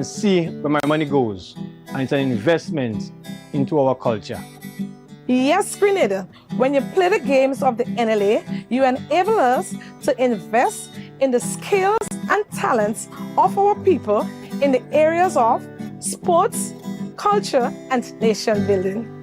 see where my money goes, and it's an investment into our culture. Yes, Grenada, when you play the games of the NLA, you enable us to invest in the skills and talents of our people in the areas of sports, culture, and nation building.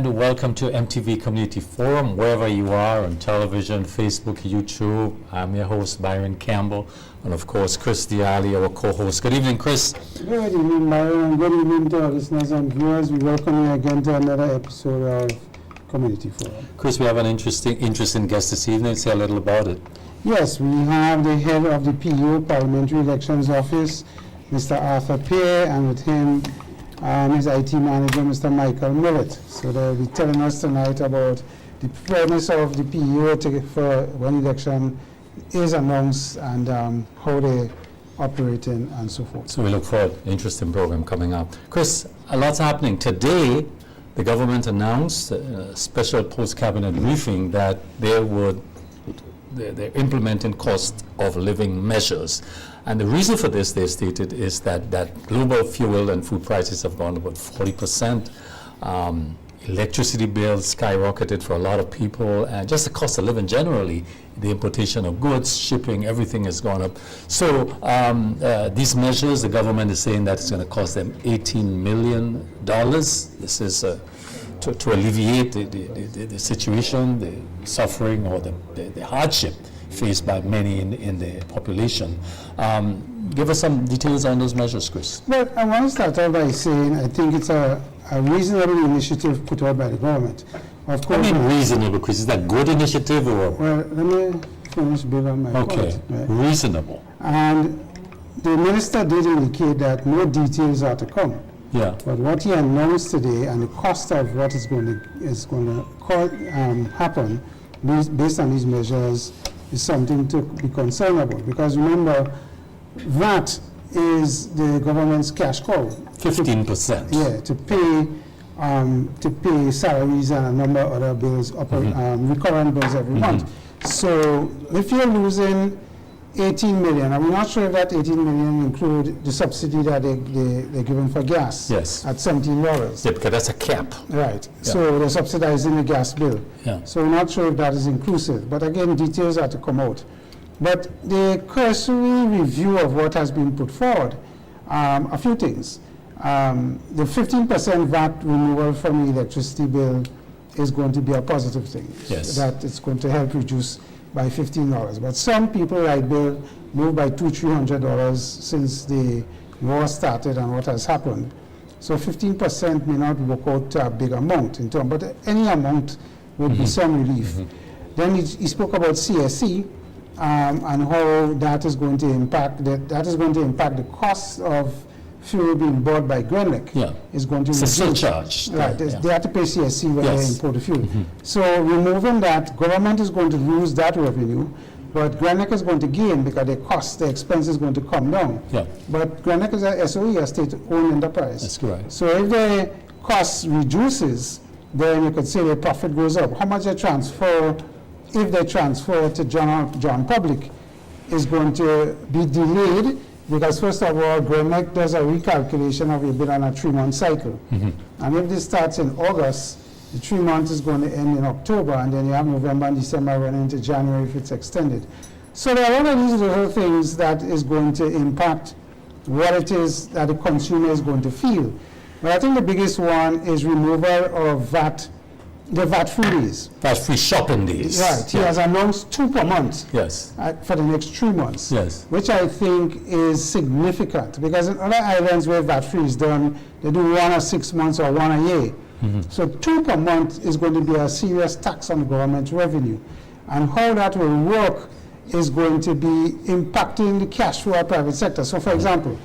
Welcome to MTV Community Forum, wherever you are, on television, Facebook, YouTube. I'm your host, Byron Campbell, and of course, Chris Diali, our co-host. Good evening, Chris. Good evening, Byron, and good evening to our listeners and viewers. We welcome you again to another episode of Community Forum. Chris, we have an interesting guest this evening. Say a little about it. Yes, we have the head of the PU, Parliamentary Elections Office, Mr. Arthur Peer, and with him, his IT manager, Mr. Michael Millett. So they'll be telling us tonight about the preparedness of the PU for when election is announced and how they operate and so forth. So we look forward to an interesting program coming up. Chris, a lot's happening. Today, the government announced a special post-cabinet briefing that they're implementing cost of living measures. And the reason for this, they stated, is that global fuel and food prices have gone about 40%. Electricity bills skyrocketed for a lot of people, and just the cost of living generally, the importation of goods, shipping, everything has gone up. So these measures, the government is saying that it's going to cost them $18 million. This is to alleviate the situation, the suffering, or the hardship faced by many in the population. Give us some details on those measures, Chris. Well, I want to start out by saying I think it's a reasonable initiative put out by the government. Of course, I mean reasonable, Chris. Is that a good initiative or? Well, let me finish building on my point. Right? Reasonable. And the minister did indicate that more details are to come. Yeah. But what he announced today and the cost of what is going to happen based on these measures is something to be concerned about. Because remember, VAT is the government's cash cow. 15%. Yeah, to pay salaries and a number of other bills, recurrent bills every month. So if you're losing 18 million, and we're not sure if that 18 million include the subsidy that they're giving for gas. Yes. At $17. Yeah, because that's a cap. Right. Yeah. So they're subsidizing the gas bill. Yeah. So we're not sure if that is inclusive. But again, details are to come out. But the cursory review of what has been put forward, a few things. The 15% VAT removal from the electricity bill is going to be a positive thing. Yes. That it's going to help reduce by $15. But some people like Bill moved by $200-300 since the war started and what has happened. So 15% may not work out to a big amount in terms, but any amount would be some relief. Then he spoke about CSE and how that is going to impact that is going to impact the cost of fuel being bought by Grenlec. Yeah. Is going to it's reduce. A surcharge. Right. Yeah. They have to pay CSC when Yes. they import the fuel. So removing that, government is going to lose that revenue, but Grenlec is going to gain because the expense is going to come down. Yeah. But Grenlec is a SOE, a state-owned enterprise. That's correct. So if the cost reduces, then you could say the profit goes up. How much they transfer, if they transfer to John Public, is going to be delayed. Because first of all, Grenlec does a recalculation of your bill on a 3-month cycle. And if this starts in August, the 3 months is going to end in October, and then you have November and December running into January if it's extended. So there are all of these little things that is going to impact what it is that the consumer is going to feel. But I think the biggest one is removal of VAT, the VAT-free days. VAT-free shopping days. Right. He has announced 2 per month. Yes. For the next 3 months. Yes. Which I think is significant because in other islands where VAT-free is done, they do 1 or 6 months or 1 a year. So 2 per month is going to be a serious tax on government revenue. And how that will work is going to be impacting the cash flow of private sector. So for example,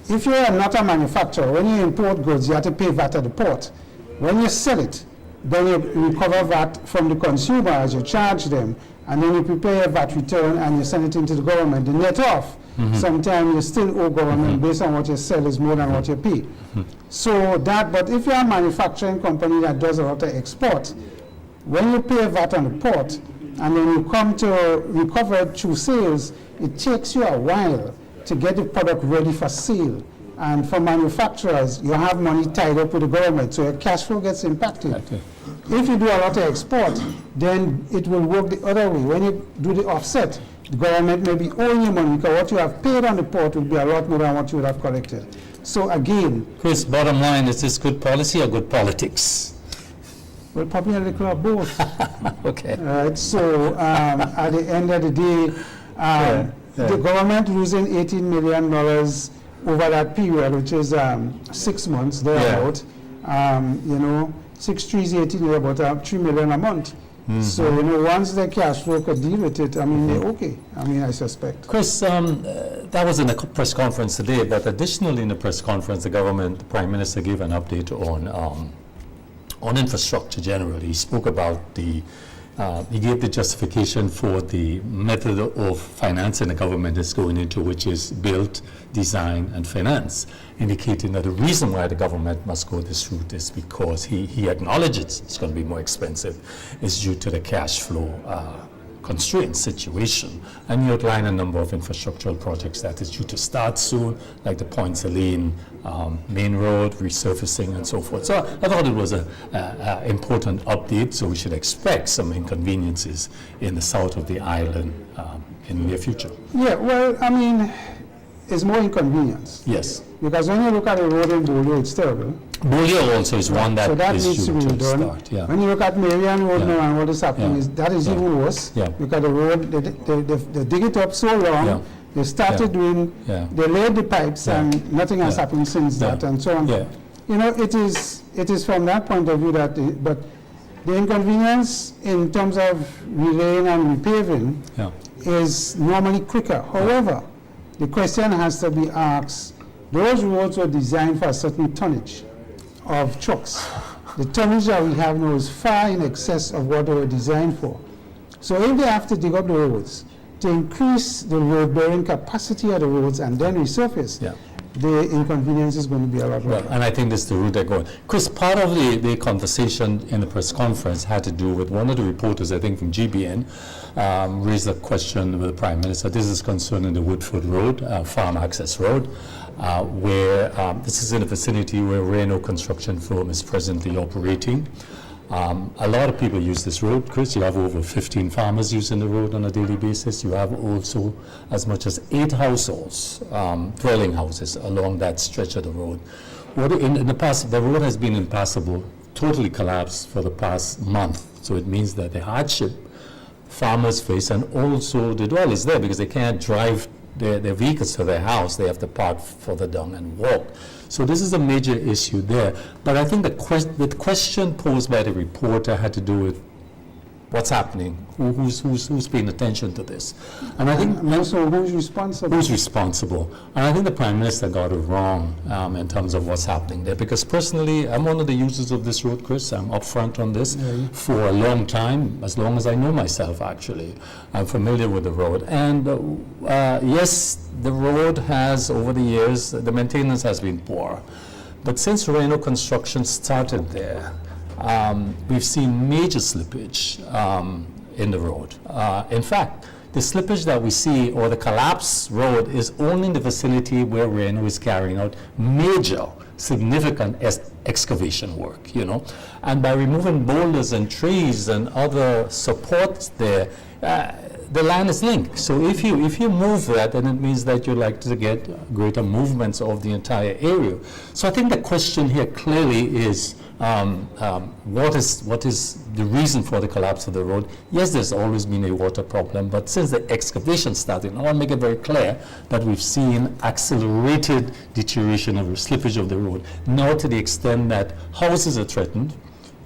if you are not a manufacturer, when you import goods, you have to pay VAT at the port. When you sell it, then you recover VAT from the consumer as you charge them, and then you prepare a VAT return and you send it into the government. The net off, sometimes you still owe government based on what you sell is more than what you pay. So that, but if you're a manufacturing company that does a lot of export, when you pay VAT on the port, and then you come to recover it through sales, it takes you a while to get the product ready for sale. And for manufacturers, you have money tied up with the government, so your cash flow gets impacted. Okay. If you do a lot of export, then it will work the other way. When you do the offset, the government may be owing you money because what you have paid on the port will be a lot more than what you would have collected. So again, Chris, bottom line, is this good policy or good politics? well, probably a little of both. Okay. Right, so at the end of the day, the government losing $18 million over that period, which is 6 months, thereabout. You know, 6 trees, 18, about $3 million a month. So, you know, once the cash flow could deal with it, I mean, they're okay. I mean, I suspect. Chris, that was in a press conference today, but additionally in the press conference, the Prime Minister gave an update on infrastructure generally. He spoke about he gave the justification for the method of financing the government is going into, which is build, design, and finance, indicating that the reason why the government must go this route is because he acknowledges it's going to be more expensive, is due to the cash flow constraint situation. And he outlined a number of infrastructural projects that is due to start soon, like the Point Celine main road, resurfacing, and so forth. So I thought it was an important update, so we should expect some inconveniences in the south of the island in the near future. Yeah, well, I mean, it's more inconvenience. Yes. Because when you look at the road in Bolio, it's terrible. Bolio also is one that So that is needs to due be to done. start. Yeah. When you look at Marian Road Yeah. now and what is happening, Yeah. that is Yeah. even worse. Yeah. Because the road, they dig it up so long, Yeah. they started Yeah. doing, Yeah. they laid the pipes Yeah. and nothing has Yeah. happened since Yeah. that and so on. Yeah. You know, it is from that point of view that, but the inconvenience in terms of relaying and repaving Yeah. is normally quicker. However, the question has to be asked, those roads were designed for a certain tonnage of trucks. The tonnage that we have now is far in excess of what they were designed for. So if they have to dig up the roads to increase the road-bearing capacity of the roads and then resurface, Yeah. the inconvenience is going to be a lot Well, more. and I think this is the route they're going. Chris, part of the conversation in the press conference had to do with one of the reporters, I think from GBN, raised a question with the Prime Minister. This is concerning the Woodford Road, Farm Access Road, where this is in a vicinity where Reno Construction Firm is presently operating. A lot of people use this road, Chris. You have over 15 farmers using the road on a daily basis. You have also as much as 8 households, dwelling houses along that stretch of the road. In the past, the road has been impassable, totally collapsed for the past month. So it means that the hardship farmers face, and also the dwellers there, because they can't drive their vehicles to their house, they have to park further down and walk. So this is a major issue there. But I think the question posed by the reporter had to do with what's happening, who's paying attention to this. And I think And also, who's responsible? who's responsible. And I think the Prime Minister got it wrong in terms of what's happening there. Because personally, I'm one of the users of this road, Chris. I'm upfront on this for a long time, as long as I know myself, actually. I'm familiar with the road. And yes, the road has, over the years, the maintenance has been poor. But since Reno Construction started there, we've seen major slippage in the road. In fact, the slippage that we see, or the collapsed road, is only in the vicinity where Reno is carrying out major, significant excavation work, you know. And by removing boulders and trees and other supports there, the land is linked. So if you move that, then it means that you're likely to get greater movements of the entire area. So I think the question here clearly is, what is the reason for the collapse of the road? Yes, there's always been a water problem, but since the excavation started, I want to make it very clear that we've seen accelerated deterioration of the slippage of the road, now to the extent that houses are threatened,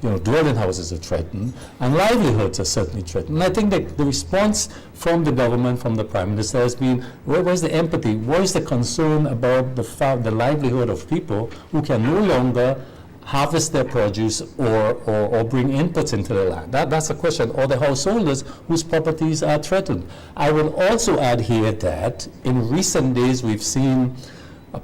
dwelling houses are threatened, and livelihoods are certainly threatened. And I think that the response from the government, from the Prime Minister, has been, where's the empathy? Where's the concern about the livelihood of people who can no longer harvest their produce or bring inputs into the land? That's a question. Or the householders whose properties are threatened. I will also add here that in recent days we've seen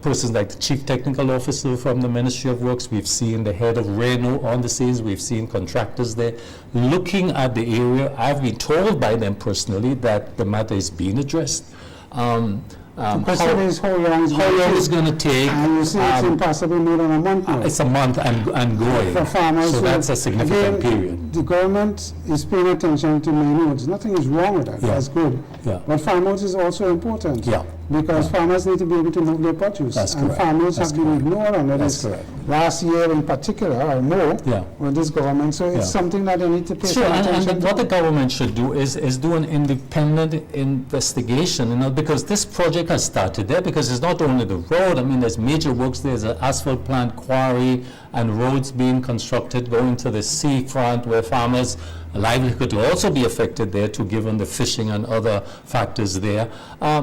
persons like the Chief Technical Officer from the Ministry of Works, we've seen the head of RENO on the scenes, we've seen contractors there looking at the area. I've been told by them personally that the matter is being addressed. The question is how long it's going to take. And you say it's impossible more than a month now. It's a month and going. For farmers, so that's a significant period. The government is paying attention to main roads. Nothing is wrong with that. Yeah. That's good. Yeah. But farm roads is also important. Yeah. Because farmers need to be able to move their produce. That's and correct. farm roads That's have been correct. ignored under That's this correct. last year in particular, or more, Yeah. with this government. So it's Yeah. something that they need to pay Sure, some and attention what the to. government should do is do an independent investigation, because this project has started there, because it's not only the road, there's major works, there's an asphalt plant, quarry, and roads being constructed going to the seafront where farmers' livelihood will also be affected there too, given the fishing and other factors there. A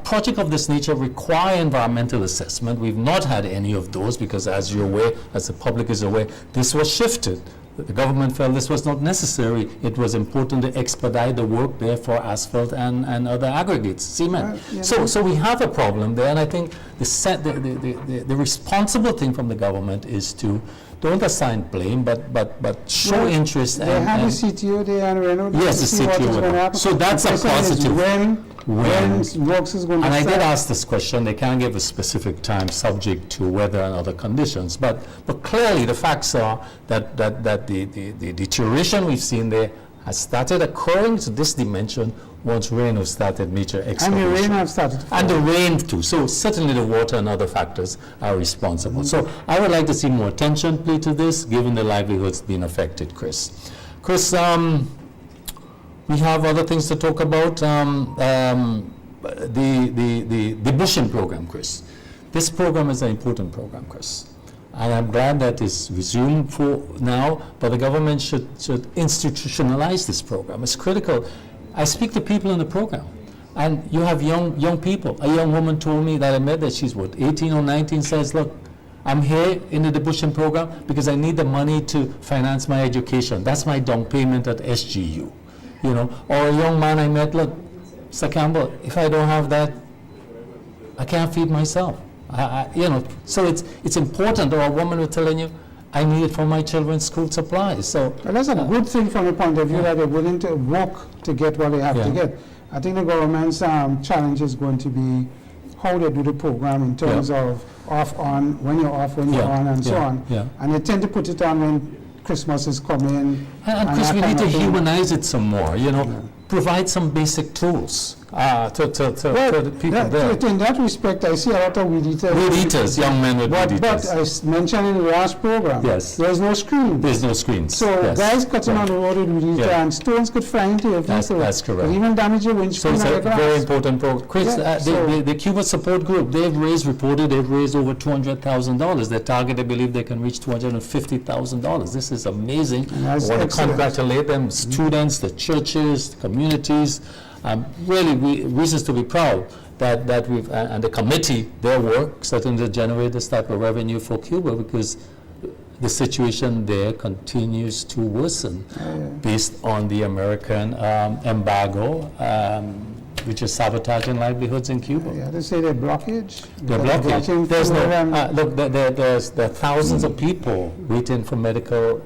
project of this nature require environmental assessment. We've not had any of those because, as you're aware, as the public is aware, this was shifted. The government felt this was not necessary. It was important to expedite the work there for asphalt and other aggregates, cement. So we have a problem there, and I think the responsible thing from the government is to don't assign blame, but show interest. They have the CTO there and Renault. Yes, the CTO. So that's a positive. When works is going to And I start. did ask this question. They can't give a specific time, subject to weather and other conditions. But clearly, the facts are that the deterioration we've seen there has started occurring to this dimension once rain has started major excavation. And the rain have started to fall. And the rain too. So certainly the water and other factors are responsible. So I would like to see more attention paid to this, given the livelihoods being affected, Chris. Chris, we have other things to talk about. The bushing program, Chris. This program is an important program, Chris. And I'm glad that it's resumed for now, but the government should institutionalize this program. It's critical. I speak to people in the program, and you have young people. A young woman told me that I met that she's 18 or 19, says, look, I'm here in the bushing program because I need the money to finance my education. That's my down payment at SGU. Or a young man I met, look, Sir Campbell, if I don't have that, I can't feed myself. So it's important. Or a woman was telling you, I need it for my children's school supplies. So Well, that's a good thing from the point of view that they're willing to work to get what they have to Yeah. get. I think the government's challenge is going to be how they do the program in terms of off, on, when you're off, when you're Yeah. on, and so Yeah. on. Yeah. And they tend to put it on when Christmas is coming. And Chris, that we kind need to of thing. humanize it some more, provide some basic tools to the people there. In that respect, I see a lot of weed eaters. Weed eaters, young men with weed But eaters. I mentioned in the last program, Yes. there's no screen. There's no screens. So Yes. guys cutting on the road with weed eater Yeah. and stones could fly into your vehicle. That's correct. And even damage your So windscreen it's and a your glass. very important program. Chris, Yeah, so- the Cuba Support Group, they've raised over $200,000. Their target, they believe they can reach $250,000. This is amazing. I that's want to excellent. congratulate them, students, the churches, the communities. Really, reasons to be proud that we've, and the committee, their work, certainly to generate this type of revenue for Cuba, because the situation there continues to worsen based on the American embargo, which is sabotaging livelihoods in Cuba. Yeah, they say they're blockage. The blockage. blocking There's fuel and- no look. There are thousands of people waiting for medical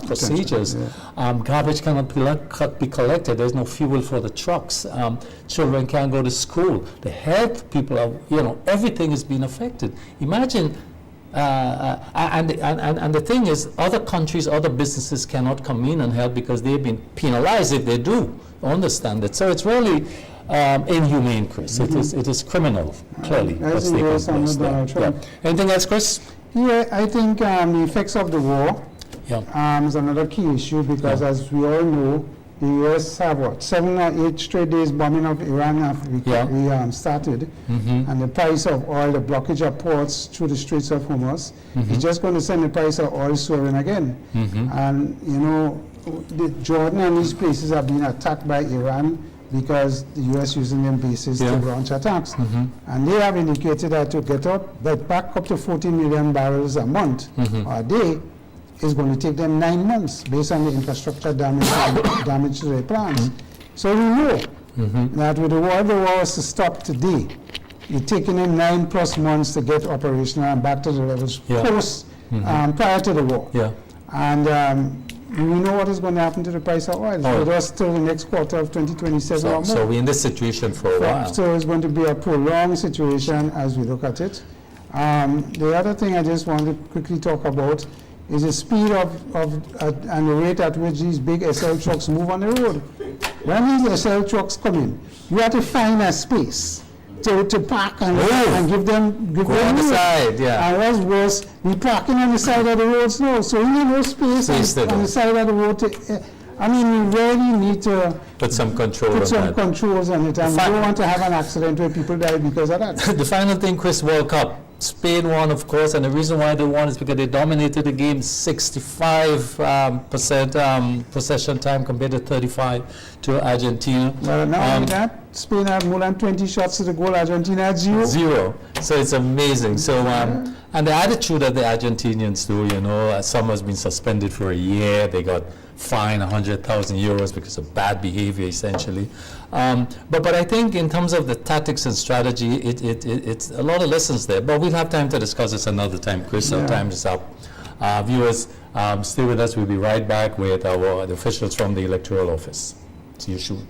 procedures. Garbage cannot be collected. There's no fuel for the trucks. Children can't go to school. The health people are. Everything is being affected. Imagine. And the thing is, other countries, other businesses cannot come in and help because they've been penalized if they do. Understand it. So it's really inhumane, Chris. It is criminal, clearly. As what's in taking US under place there. Donald Trump. Yeah. Anything else, Chris? Yeah, I think the effects of the war Yeah. is another key issue because, as we all know, the U.S. have, 7 or 8 straight days bombing of Iran after we started. And the price of oil, the blockage of ports through the Straits of Hormuz, is just going to send the price of oil soaring again. And, you know, Jordan and these places are being attacked by Iran because the U.S. using them bases to launch attacks. And they have indicated that to get back up to 14 million barrels a month or a day is going to take them 9 months based on the infrastructure damage to their plants. So we know that with the war was to stop today, it's taking them 9+ months to get operational and back to the levels prior to the war. And we know what is going to happen to the price of oil. With us till the next quarter of 2027 or more. So we're in this situation for a while. So it's going to be a prolonged situation as we look at it. The other thing I just want to quickly talk about is the speed and the rate at which these big SL trucks move on the road. When these SL trucks come in, you have to find a space to park and give them Go on the side, And what's worse, we parking on the side of the roads now, so we need no space on the side of the road. We really need to put some control controls on it, and we don't want to have an accident where people die because of that. The final thing, Chris, World Cup. Spain won, of course, and the reason why they won is because they dominated the game 65% possession time compared to 35 to Argentina. Well, not only that, Spain had more than 20 shots to the goal, Argentina had 0. 0. So it's amazing. So, and the attitude of the Argentinians too, you know, some has been suspended for a year. They got fined 100,000 euros because of bad behavior, essentially. But I think in terms of the tactics and strategy, it's a lot of lessons there. But we'll have time to discuss this another time, Chris. So time is up. Viewers, stay with us. We'll be right back with the officials from the Electoral Office. See you soon.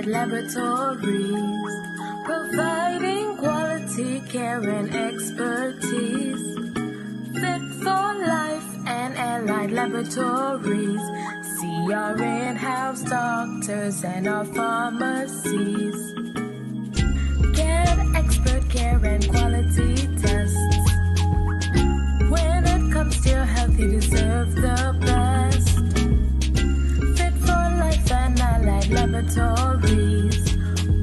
Laboratories, providing quality care and expertise. Fit for life and allied laboratories. See our in-house doctors and our pharmacies. Get expert care and quality tests. When it comes to your health, you deserve the best. Fit for life and allied laboratories.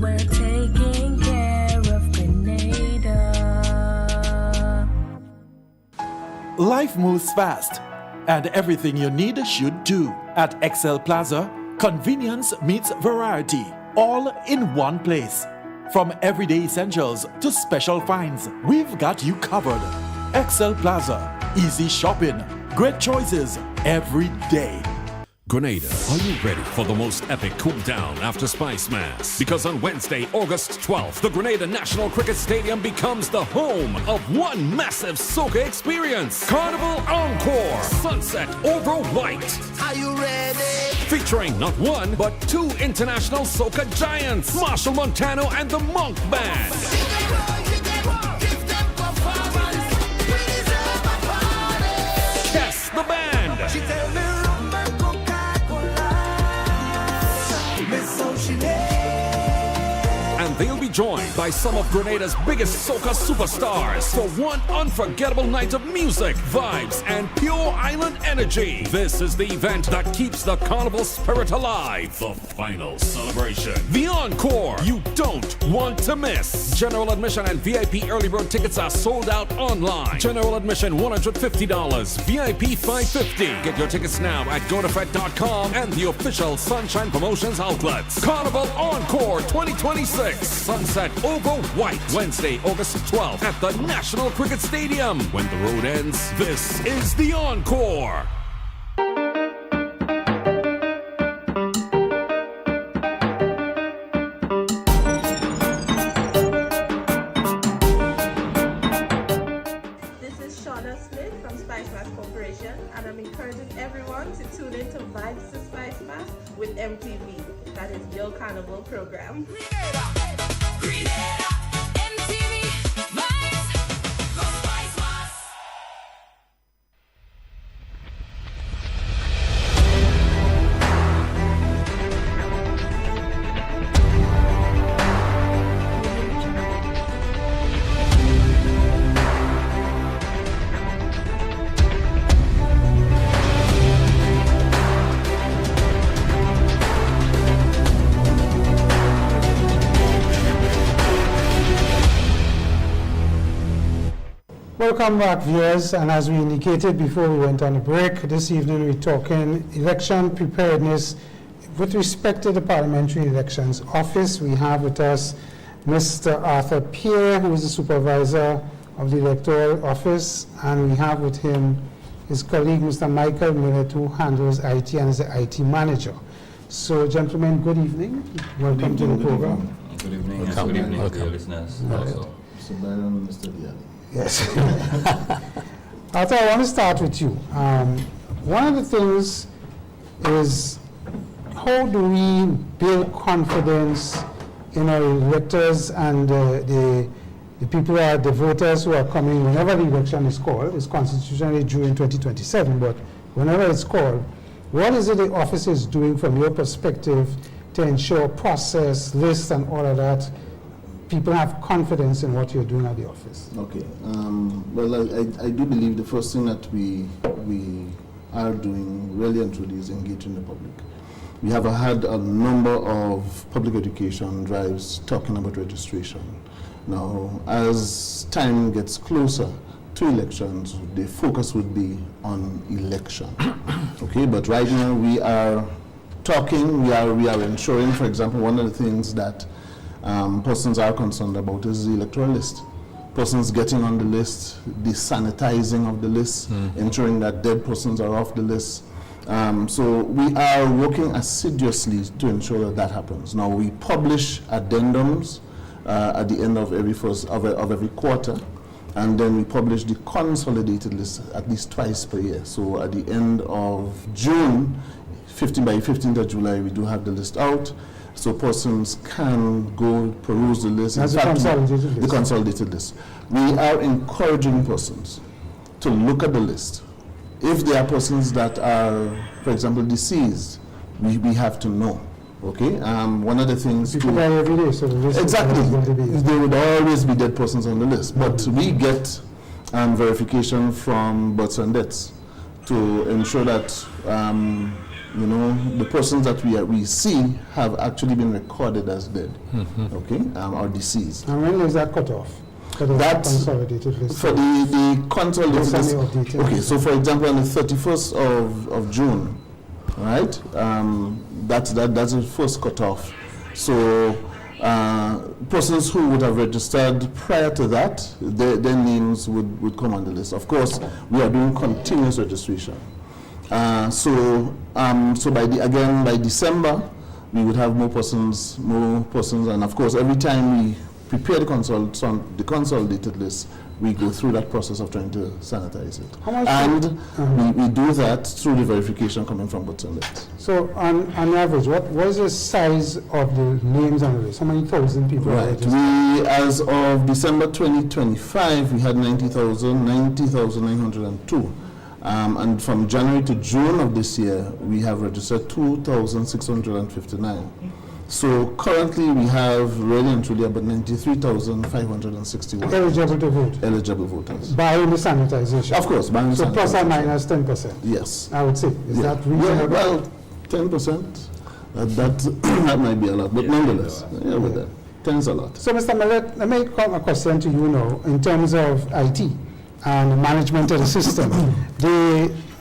We're taking care of Grenada. Life moves fast, and everything you need should do. At Excel Plaza, convenience meets variety, all in one place. From everyday essentials to special finds, we've got you covered. Excel Plaza, easy shopping, great choices every day. Grenada, are you ready for the most epic cool down after Spice Mass? Because on Wednesday, August 12th, the Grenada National Cricket Stadium becomes the home of one massive soca experience. Carnival Encore, Sunset Over White. Are you ready? Featuring not one, but 2 international soca giants, Marshall Montano and the Monk Band. Yes, the band. And they'll be joined by some of Grenada's biggest soca superstars for one unforgettable night of music, vibes, and pure island energy. This is the event that keeps the carnival spirit alive. The final celebration. The Encore. You don't want to miss. General admission and VIP early bird tickets are sold out online. General admission $150, VIP $550. Get your tickets now at GoToFed.com and the official Sunshine Promotions outlets. Carnival Encore 2026. Sunset Over White. Wednesday, August 12th at the National Cricket Stadium. When the road ends, this is the Encore. This is Shauna Smith from Spice Mass Corporation, and I'm encouraging everyone to tune in to Vibes to Spice Mass with MTV. That is your carnival program. Welcome back, viewers, and as we indicated before we went on a break, this evening we're talking election preparedness with respect to the Parliamentary Elections Office. We have with us Mr. Arthur Pierre, who is the supervisor of the Electoral Office, and we have with him his colleague, Mr. Michael Millett, who handles IT and is the IT manager. So, gentlemen, good evening. Welcome to the program. Good evening, and Welcome. good evening Welcome. to your listeners. Right. Also. Mr. Byron, Mr. Diallo. Yes. Arthur, I want to start with you. One of the things is, how do we build confidence in our electors and the people, the voters who are coming whenever the election is called? It's constitutionally due in 2027, but whenever it's called, what is it the office is doing from your perspective to ensure process, lists, and all of that, people have confidence in what you're doing at the office? Okay. Well, I do believe the first thing that we are doing really and truly is engaging the public. We have had a number of public education drives talking about registration. Now, as time gets closer to elections, the focus would be on election. Okay, but right now we are talking, we are ensuring, for example, one of the things that persons are concerned about is the electoral list. Persons getting on the list, the sanitizing of the list, ensuring that dead persons are off the list. So we are working assiduously to ensure that that happens. Now we publish addendums at the end of every quarter, and then we publish the consolidated list at least twice per year. So at the end of June, by 15th of July, we do have the list out. So persons can go peruse the list. That's the consolidated list. The consolidated list. We are encouraging persons to look at the list. If there are persons that are, for example, deceased, we have to know. Okay. One of the things. People die every day, so the list exactly. is going to be. There would always be dead persons on the list, but we get verification from births and deaths to ensure that. The persons that we see have actually been recorded as dead, okay, or deceased. And when is that cut off? For the consolidated list? For the consolidated list. Okay, so for example, on the 31st of June, right, that's the first cut off. So persons who would have registered prior to that, their names would come on the list. Of course, we are doing continuous registration. So by December, we would have more persons, and of course, every time we prepare the consolidated list, we go through that process of trying to sanitize it. And we do that through the verification coming from births and deaths. So on average, what is the size of the names on the list? How many thousand people are registered? We, as of December 2025, we had 90,902. And from January to June of this year, we have registered 2,659. So currently we have really and truly about 93,561 eligible to vote. Eligible voters. By the sanitization. Of course, by the so sanitization. Plus or minus 10%. Yes. I would say. Is that reasonable? Yeah, well, 10%. That might be a lot, but nonetheless, with that, 10 is a lot. So, Mr. Millett, let me come a question to you now in terms of IT and management of the system.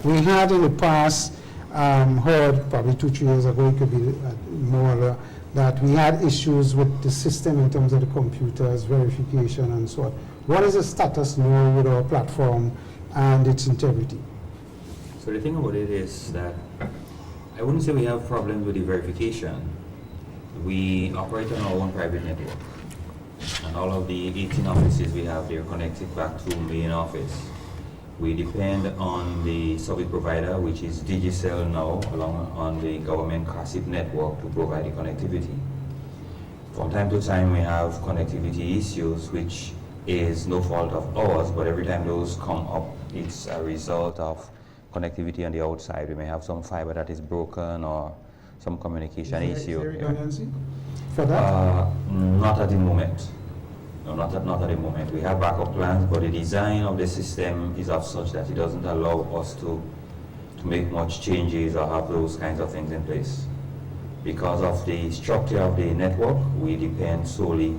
We had in the past heard, probably 2-3 years ago, it could be more, that we had issues with the system in terms of the computers, verification and so on. What is the status now with our platform and its integrity? So the thing about it is that I wouldn't say we have problems with the verification. We operate on our own private network. And all of the 18 offices we have, they're connected back to main office. We depend on the service provider, which is Digicel now, along on the government CASIP network to provide the connectivity. From time to time, we have connectivity issues, which is no fault of ours, but every time those come up, it's a result of connectivity on the outside. We may have some fiber that is broken or some communication issue. Is there redundancy for that? Not at the moment. No, not at the moment. We have backup plans, but the design of the system is of such that it doesn't allow us to make much changes or have those kinds of things in place. Because of the structure of the network, we depend solely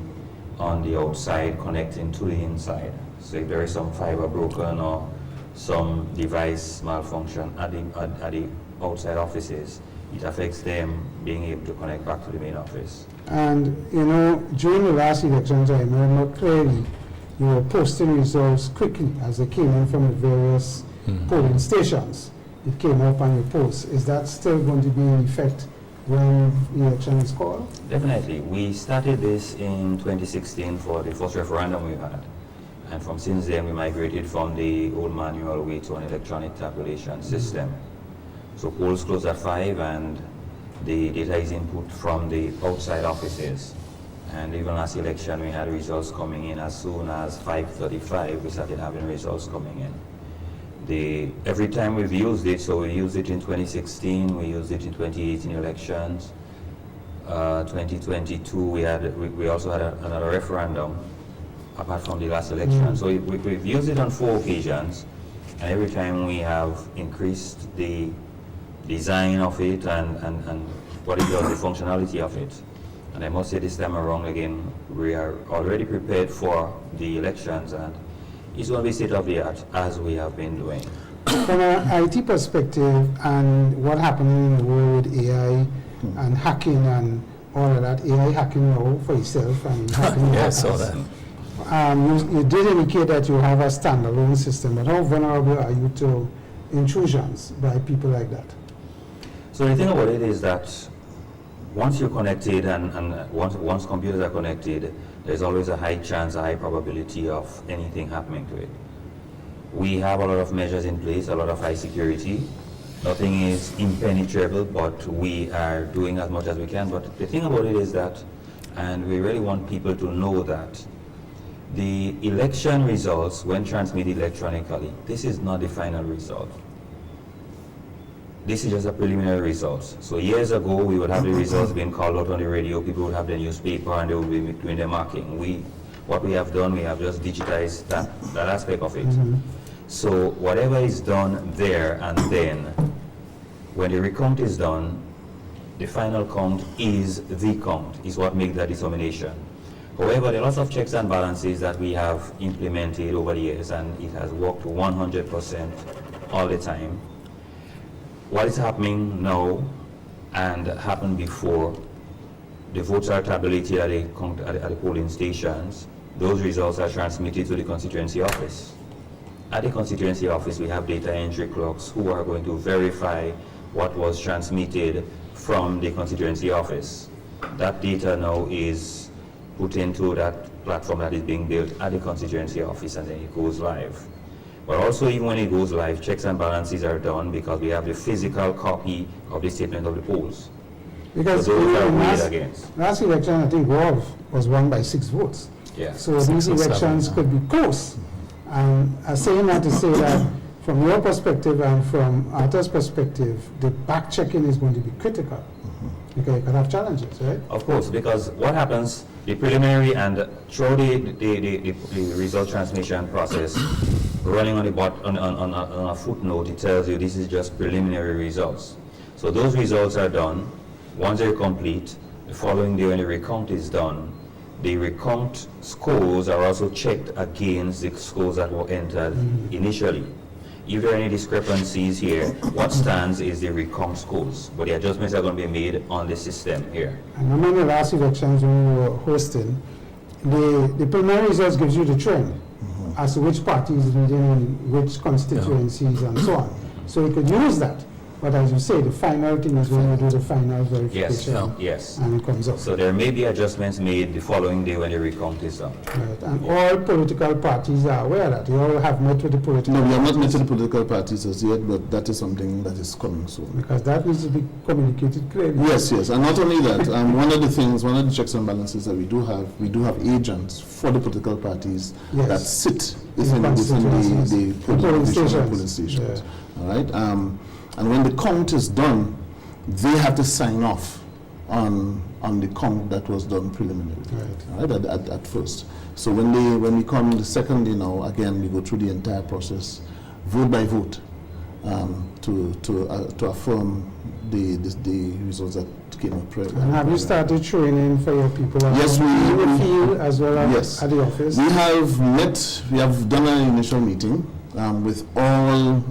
on the outside connecting to the inside. So if there is some fiber broken or some device malfunction at the outside offices, it affects them being able to connect back to the main office. And, you know, during the last elections, I remember clearly you were posting results quickly as they came in from the various polling stations. It came up on your post. Is that still going to be in effect when the election is called? Definitely. We started this in 2016 for the first referendum we had. And from since then, we migrated from the old manual way to an electronic tabulation system. So polls close at 5 and the data is input from the outside offices. And even last election, we had results coming in as soon as 5:35, we started having results coming in. Every time we've used it, so we used it in 2016, we used it in 2018 elections, 2022, we also had another referendum apart from the last election. So we've used it on 4 occasions, and every time we have increased the design of it and what it does, the functionality of it. And I must say this time around again, we are already prepared for the elections, and it's going to be state of the art as we have been doing. From an IT perspective and what happened in the world with AI and hacking and all of that, AI hacking now for itself and hacking Yeah, I hackers. saw that. You did indicate that you have a standalone system, but how vulnerable are you to intrusions by people like that? So the thing about it is that once you're connected and once computers are connected, there's always a high chance, a high probability of anything happening to it. We have a lot of measures in place, a lot of high security. Nothing is impenetrable, but we are doing as much as we can. But the thing about it is that, and we really want people to know that, the election results, when transmitted electronically, this is not the final result. This is just a preliminary result. So years ago, we would have the results being called out on the radio, people would have the newspaper, and they would be doing their marking. What we have done, we have just digitized that aspect of it. So whatever is done there and then, when the recount is done, the final count is the count, is what makes that determination. However, there are lots of checks and balances that we have implemented over the years, and it has worked 100% all the time. What is happening now and happened before, the votes are tabulated at the polling stations. Those results are transmitted to the constituency office. At the constituency office, we have data entry clerks who are going to verify what was transmitted from the constituency office. That data now is put into that platform that is being built at the constituency office, and then it goes live. But also, even when it goes live, checks and balances are done because we have the physical copy of the statement of the polls. Because so those are weighed last, against. last election, I think Rov was won by 6 votes. Yeah. So these elections could be close. And I'm saying that to say that from your perspective and from Arthur's perspective, the back checking is going to be critical. Because you can have challenges, right? Of course, because what happens, the preliminary and through the result transmission process, running on a footnote, it tells you this is just preliminary results. So those results are done. Once they're complete, the following day when the recount is done, the recount scores are also checked against the scores that were entered initially. If there are any discrepancies here, what stands is the recount scores, but the adjustments are going to be made on the system here. I remember in the last elections when we were hosting, the preliminary results gives you the trend as to which party is leading in which constituencies and so on. So you could use that. But as you say, the final thing is when you do the final verification. Yes. And it comes up. So there may be adjustments made the following day when the recount is done. Right. And all political parties are aware of that. You all have met with the political No, we have parties. not met with the political parties as yet, but that is something that is coming soon. Because that needs to be communicated clearly. Yes, and not only that, one of the checks and balances that we do have agents for the political parties that sit within the polling stations. All right, and when the count is done, they have to sign off on the count that was done preliminarily. Right. All right, at first. So when we come the second day now, again we go through the entire process, vote by vote, to affirm the results that became a priority. And have you started training for your people? Yes, we in the field as well as yes. at the office? We have done an initial meeting with all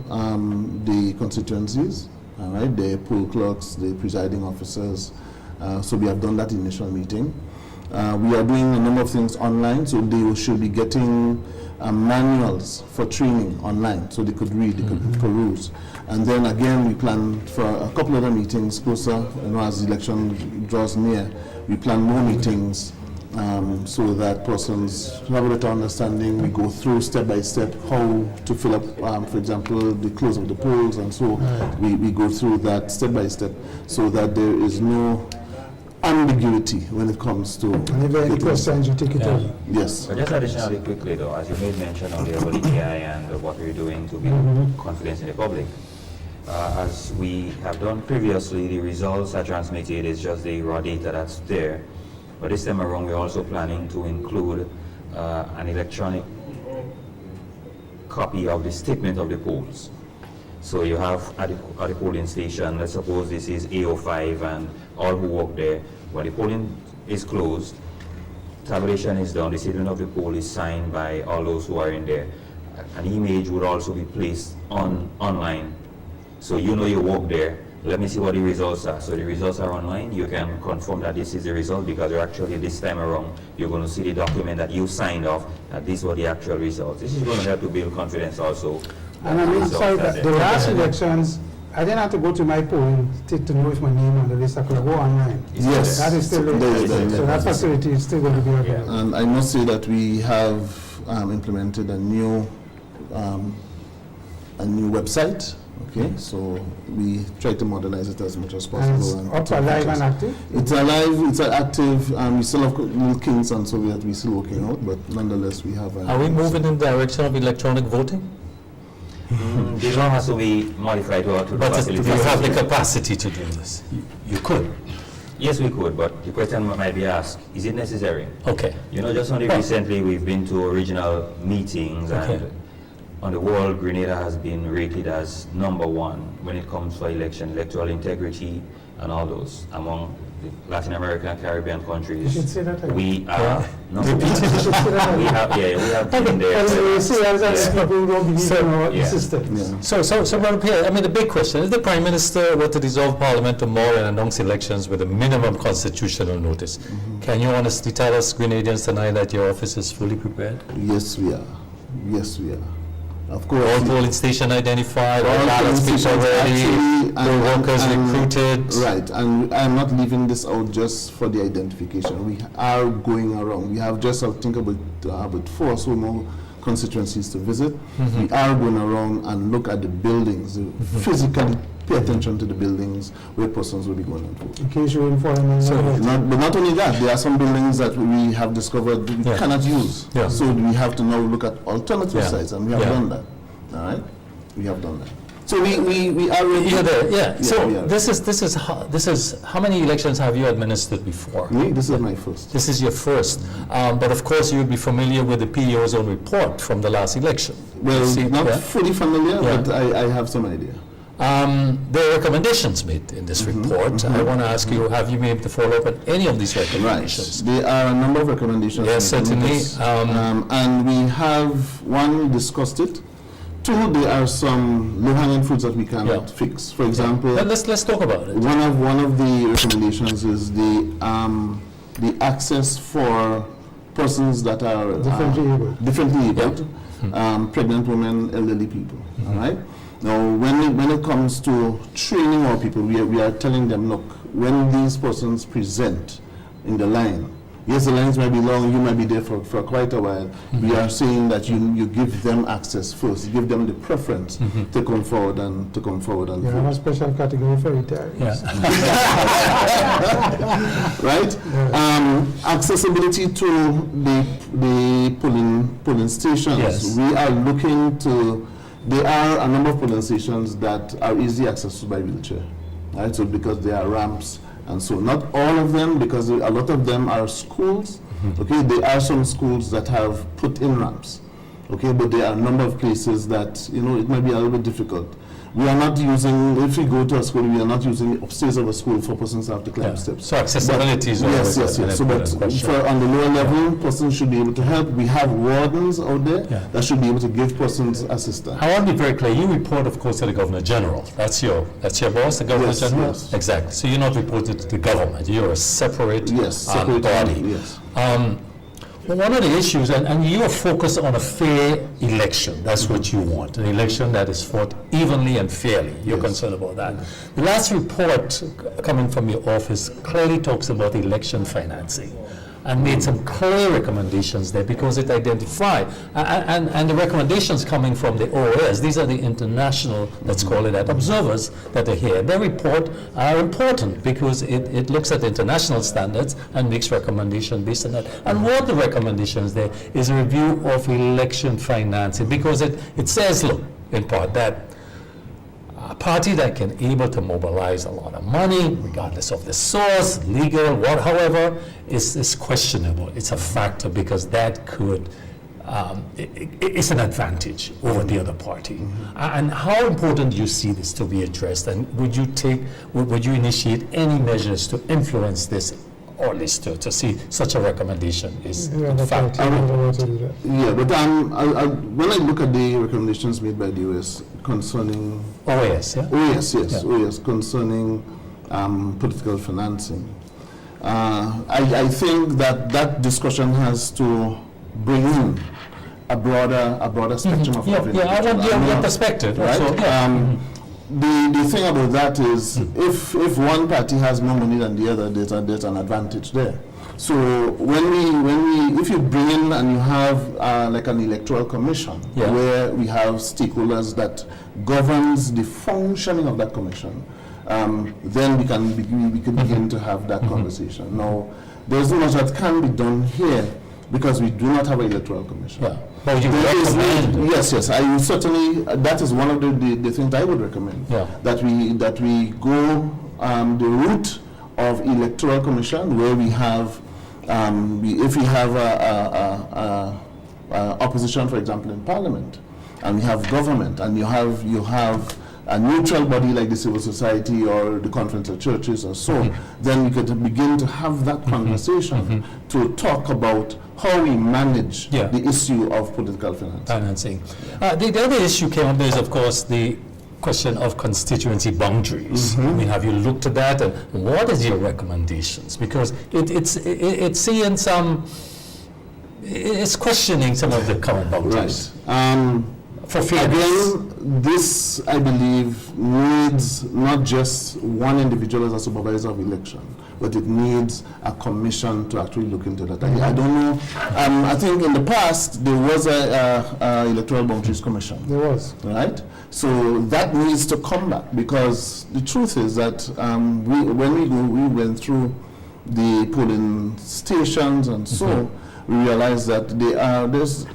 the constituencies, all right, the poll clerks, the presiding officers. So we have done that initial meeting. We are doing a number of things online, so they should be getting manuals for training online, so they could read, they could peruse. And then again, we plan for a couple other meetings closer, as the election draws near. We plan more meetings so that persons have a better understanding. We go through step by step how to fill up, for example, the close of the polls, and so we go through that step by step so that there is no ambiguity when it comes to. And if there are any questions, you take it over. Yes. But just additionally quickly though, as you made mention earlier about EKI and what we're doing to build confidence in the public. As we have done previously, the results are transmitted, it's just the raw data that's there. But this time around, we're also planning to include an electronic copy of the statement of the polls. So you have at the polling station, let's suppose this is A05 and all who work there, when the polling is closed, tabulation is done, the statement of the poll is signed by all those who are in there. An image would also be placed online. So you know you work there, let me see what the results are. So the results are online, you can confirm that this is the result because you're actually this time around, you're going to see the document that you signed off, that these were the actual results. This is going to help to build confidence also. And I mean, sorry, the last elections, I didn't have to go to my polling state to know if my name on the list. I could go online. Yes. That is still there. So that facility is still going to be available. And I must say that we have implemented a new website. Okay, so we try to modernize it as much as possible. And it's up alive and active? It's alive, it's active, we still have little kinks and so that we're still working out, but nonetheless we have Are we moving in the direction of electronic voting? The law has to be modified to But do you have the capacity to do this? You could. Yes, we could, but the question might be asked, is it necessary? Okay. You know, just only recently we've been to regional meetings and on the world, Grenada has been rated as #1 when it comes for electoral integrity and all those among the Latin American and Caribbean countries. You should say that again. We are we have been there. So Brother Pierre, I mean, the big question is: the Prime Minister were to dissolve Parliament tomorrow and announce elections with a minimum constitutional notice. Can you honestly tell us, Grenadians, tonight that your office is fully prepared? Yes, we are. Yes, we are. Of course. All polling station identified, all ballots people ready, poll workers recruited. Right, and I'm not leaving this out just for the identification. We are going around. We have just, I think, about 4 or so more constituencies to visit. We are going around and look at the buildings, physically pay attention to the buildings where persons will be going and vote. In case you're informing But not only that, there are some buildings that we have discovered we cannot use. So we have to now look at alternative sites, and we have done that. All right, we have done that. So we are ready. You're there, So this is how many elections have you administered before? Me, this is my first. This is your first, but of course you would be familiar with the PEO's own report from the last election. Well, not fully familiar, but I have some idea. There are recommendations made in this report. I want to ask you, have you been able to follow up on any of these recommendations? Right. There are a number of recommendations. Yes, certainly. And we have, one, discussed it. 2, there are some low-hanging fruits that we cannot fix. For example, let's talk about it. One of the recommendations is the access for persons that are differently abled, pregnant women, elderly people. All right. Now, when it comes to training our people, we are telling them, look, when these persons present in the line, yes, the lines might be long, you might be there for quite a while. We are saying that you give them access first, you give them the preference to come forward and vote. You have a special category for retirees. Right? Accessibility to the polling stations. Yes. We are looking to. There are a number of polling stations that are easily accessible by wheelchair, right? So because there are ramps, and so not all of them, because a lot of them are schools. Okay, there are some schools that have put in ramps. Okay, but there are a number of places that it might be a little bit difficult. We are not using, if we go to a school, we are not using upstairs of a school for persons to have to climb steps. So accessibility is Yes, always yes, an yes. So, but important question. for on the lower level, persons should be able to help. We have wardens out there that should be able to give persons assistance. I want to be very clear. You report, of course, to the Governor General. That's your boss, the Governor Yes, General? yes. Exactly. So you're not reported to the government. You're a separate, separate body. Yes. Well, one of the issues, and you are focused on a fair election. That's what you want, an election that is fought evenly and fairly. You're concerned about that. The last report coming from your office clearly talks about election financing and made some clear recommendations there because it identified, and the recommendations coming from the OAS, these are the international, let's call it that, observers that are here. Their report are important because it looks at international standards and makes recommendations based on that. And one of the recommendations there is a review of election financing because it says, look, in part, that a party that can able to mobilize a lot of money, regardless of the source, legal, however, is questionable. It's a factor because that could, it's an advantage over the other party. And how important do you see this to be addressed? And would you initiate any measures to influence this, or at least to see such a recommendation is in fact? Yeah, but when I look at the recommendations made by the OAS concerning OAS, yeah? OAS, yes, OAS concerning political financing, I think that discussion has to bring in a broader spectrum of I want your perspective, right? So, The thing about that is, if one party has more money than the other, there's an advantage there. So if you bring in and you have like an electoral commission where we have stakeholders that governs the functioning of that commission, then we can begin to have that conversation. Now, there's not much that can be done here because we do not have an electoral commission. Yeah. But you recommend? Yes. I certainly. That is one of the things I would recommend. Yeah. That we go the route of electoral commission, where we have, if we have opposition, for example, in parliament, and we have government, and you have a neutral body like the civil society or the Conference of Churches or so, then we could begin to have that conversation to talk about how we manage the issue of political financing. The other issue came up is, of course, the question of constituency boundaries. I mean, have you looked at that, and what is your recommendations? Because it's seeing some, it's questioning some of the current boundaries. Right. For again, this, I believe, needs not just one individual as a supervisor of election, but it needs a commission to actually look into that. I don't know. I think in the past there was a electoral boundaries commission. There was. Right? So that needs to come back, because the truth is that when we went through the polling stations and so. We realize that there's,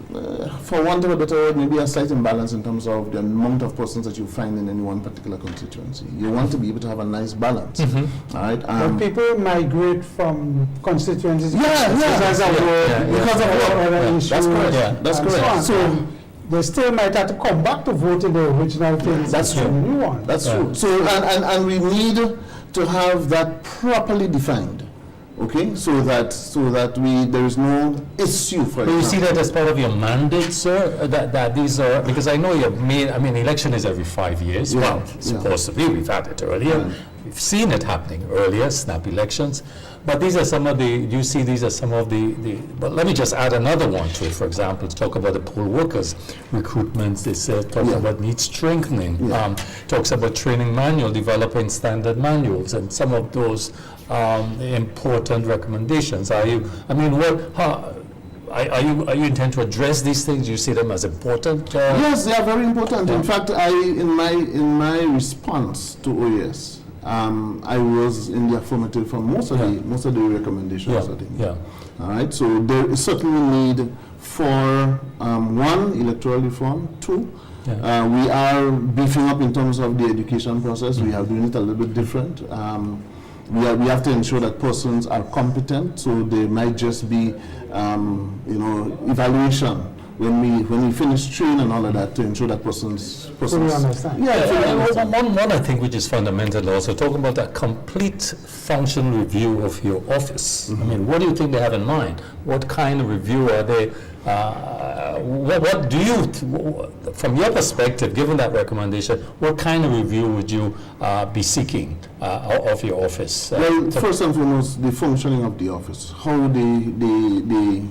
for want of a better word, maybe a slight imbalance in terms of the amount of persons that you find in any one particular constituency. You want to be able to have a nice balance, all right? But people migrate from constituencies because of other issues. That's correct. That's correct. So they still might have to come back to vote in the original things. That's true. New one. That's true. So and we need to have that properly defined. Okay, so that there is no issue for it. Do you see that as part of your mandate, sir? That these are, because I know you've made, I mean, election is every 5 years. Yeah. Well, supposedly we've had it earlier. Yeah. We've seen it happening earlier, snap elections. But these are some of the, do you see these are some of the but let me just add another one to it, for example, to talk about the poll workers recruitment. They say, talks about needs strengthening, talks about training manual, developing standard manuals, and some of those important recommendations. Are you, I mean, are you intend to address these things? Do you see them as important? Yes, they are very important. In fact, in my response to OAS, I was in the affirmative for most of the recommendations. I think. All right. So there is certainly need for one, electoral reform. Two, we are beefing up in terms of the education process. We are doing it a little bit different. We have to ensure that persons are competent. So there might just be, evaluation when we finish training and all of that to ensure that person's understand. One I think which is fundamental also, talking about a complete functional review of your office. I mean, what do you think they have in mind? What kind of review are they, what do you, from your perspective, given that recommendation, what kind of review would you be seeking of your office? Well, first and foremost, the functioning of the office, how the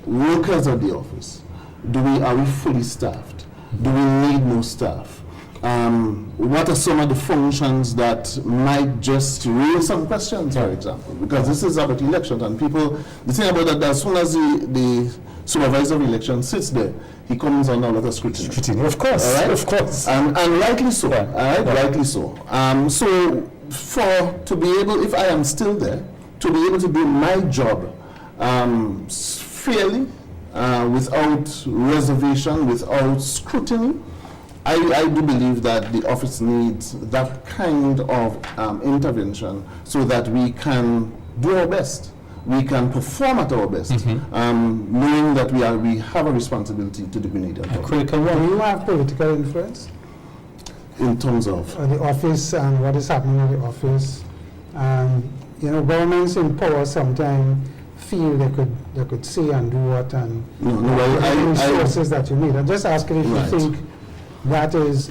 workers of the office, are we fully staffed? Do we need more staff? What are some of the functions that might just raise some questions, for example? Because this is about elections, and people, the thing about that, as soon as the supervisor of election sits there, he comes under a lot of scrutiny. Of course, all right? Of course. And rightly so, all right? Rightly so. So to be able, if I am still there, to be able to do my job fairly, without reservation, without scrutiny, I do believe that the office needs that kind of intervention so that we can do our best. We can perform at our best, knowing that we have a responsibility to the Grenadian public. Critical one. Do you have political influence? In terms of? The office and what is happening in the office. Governments in power sometimes feel they could say and do what, and resources that you need. I'm just asking if you think that is.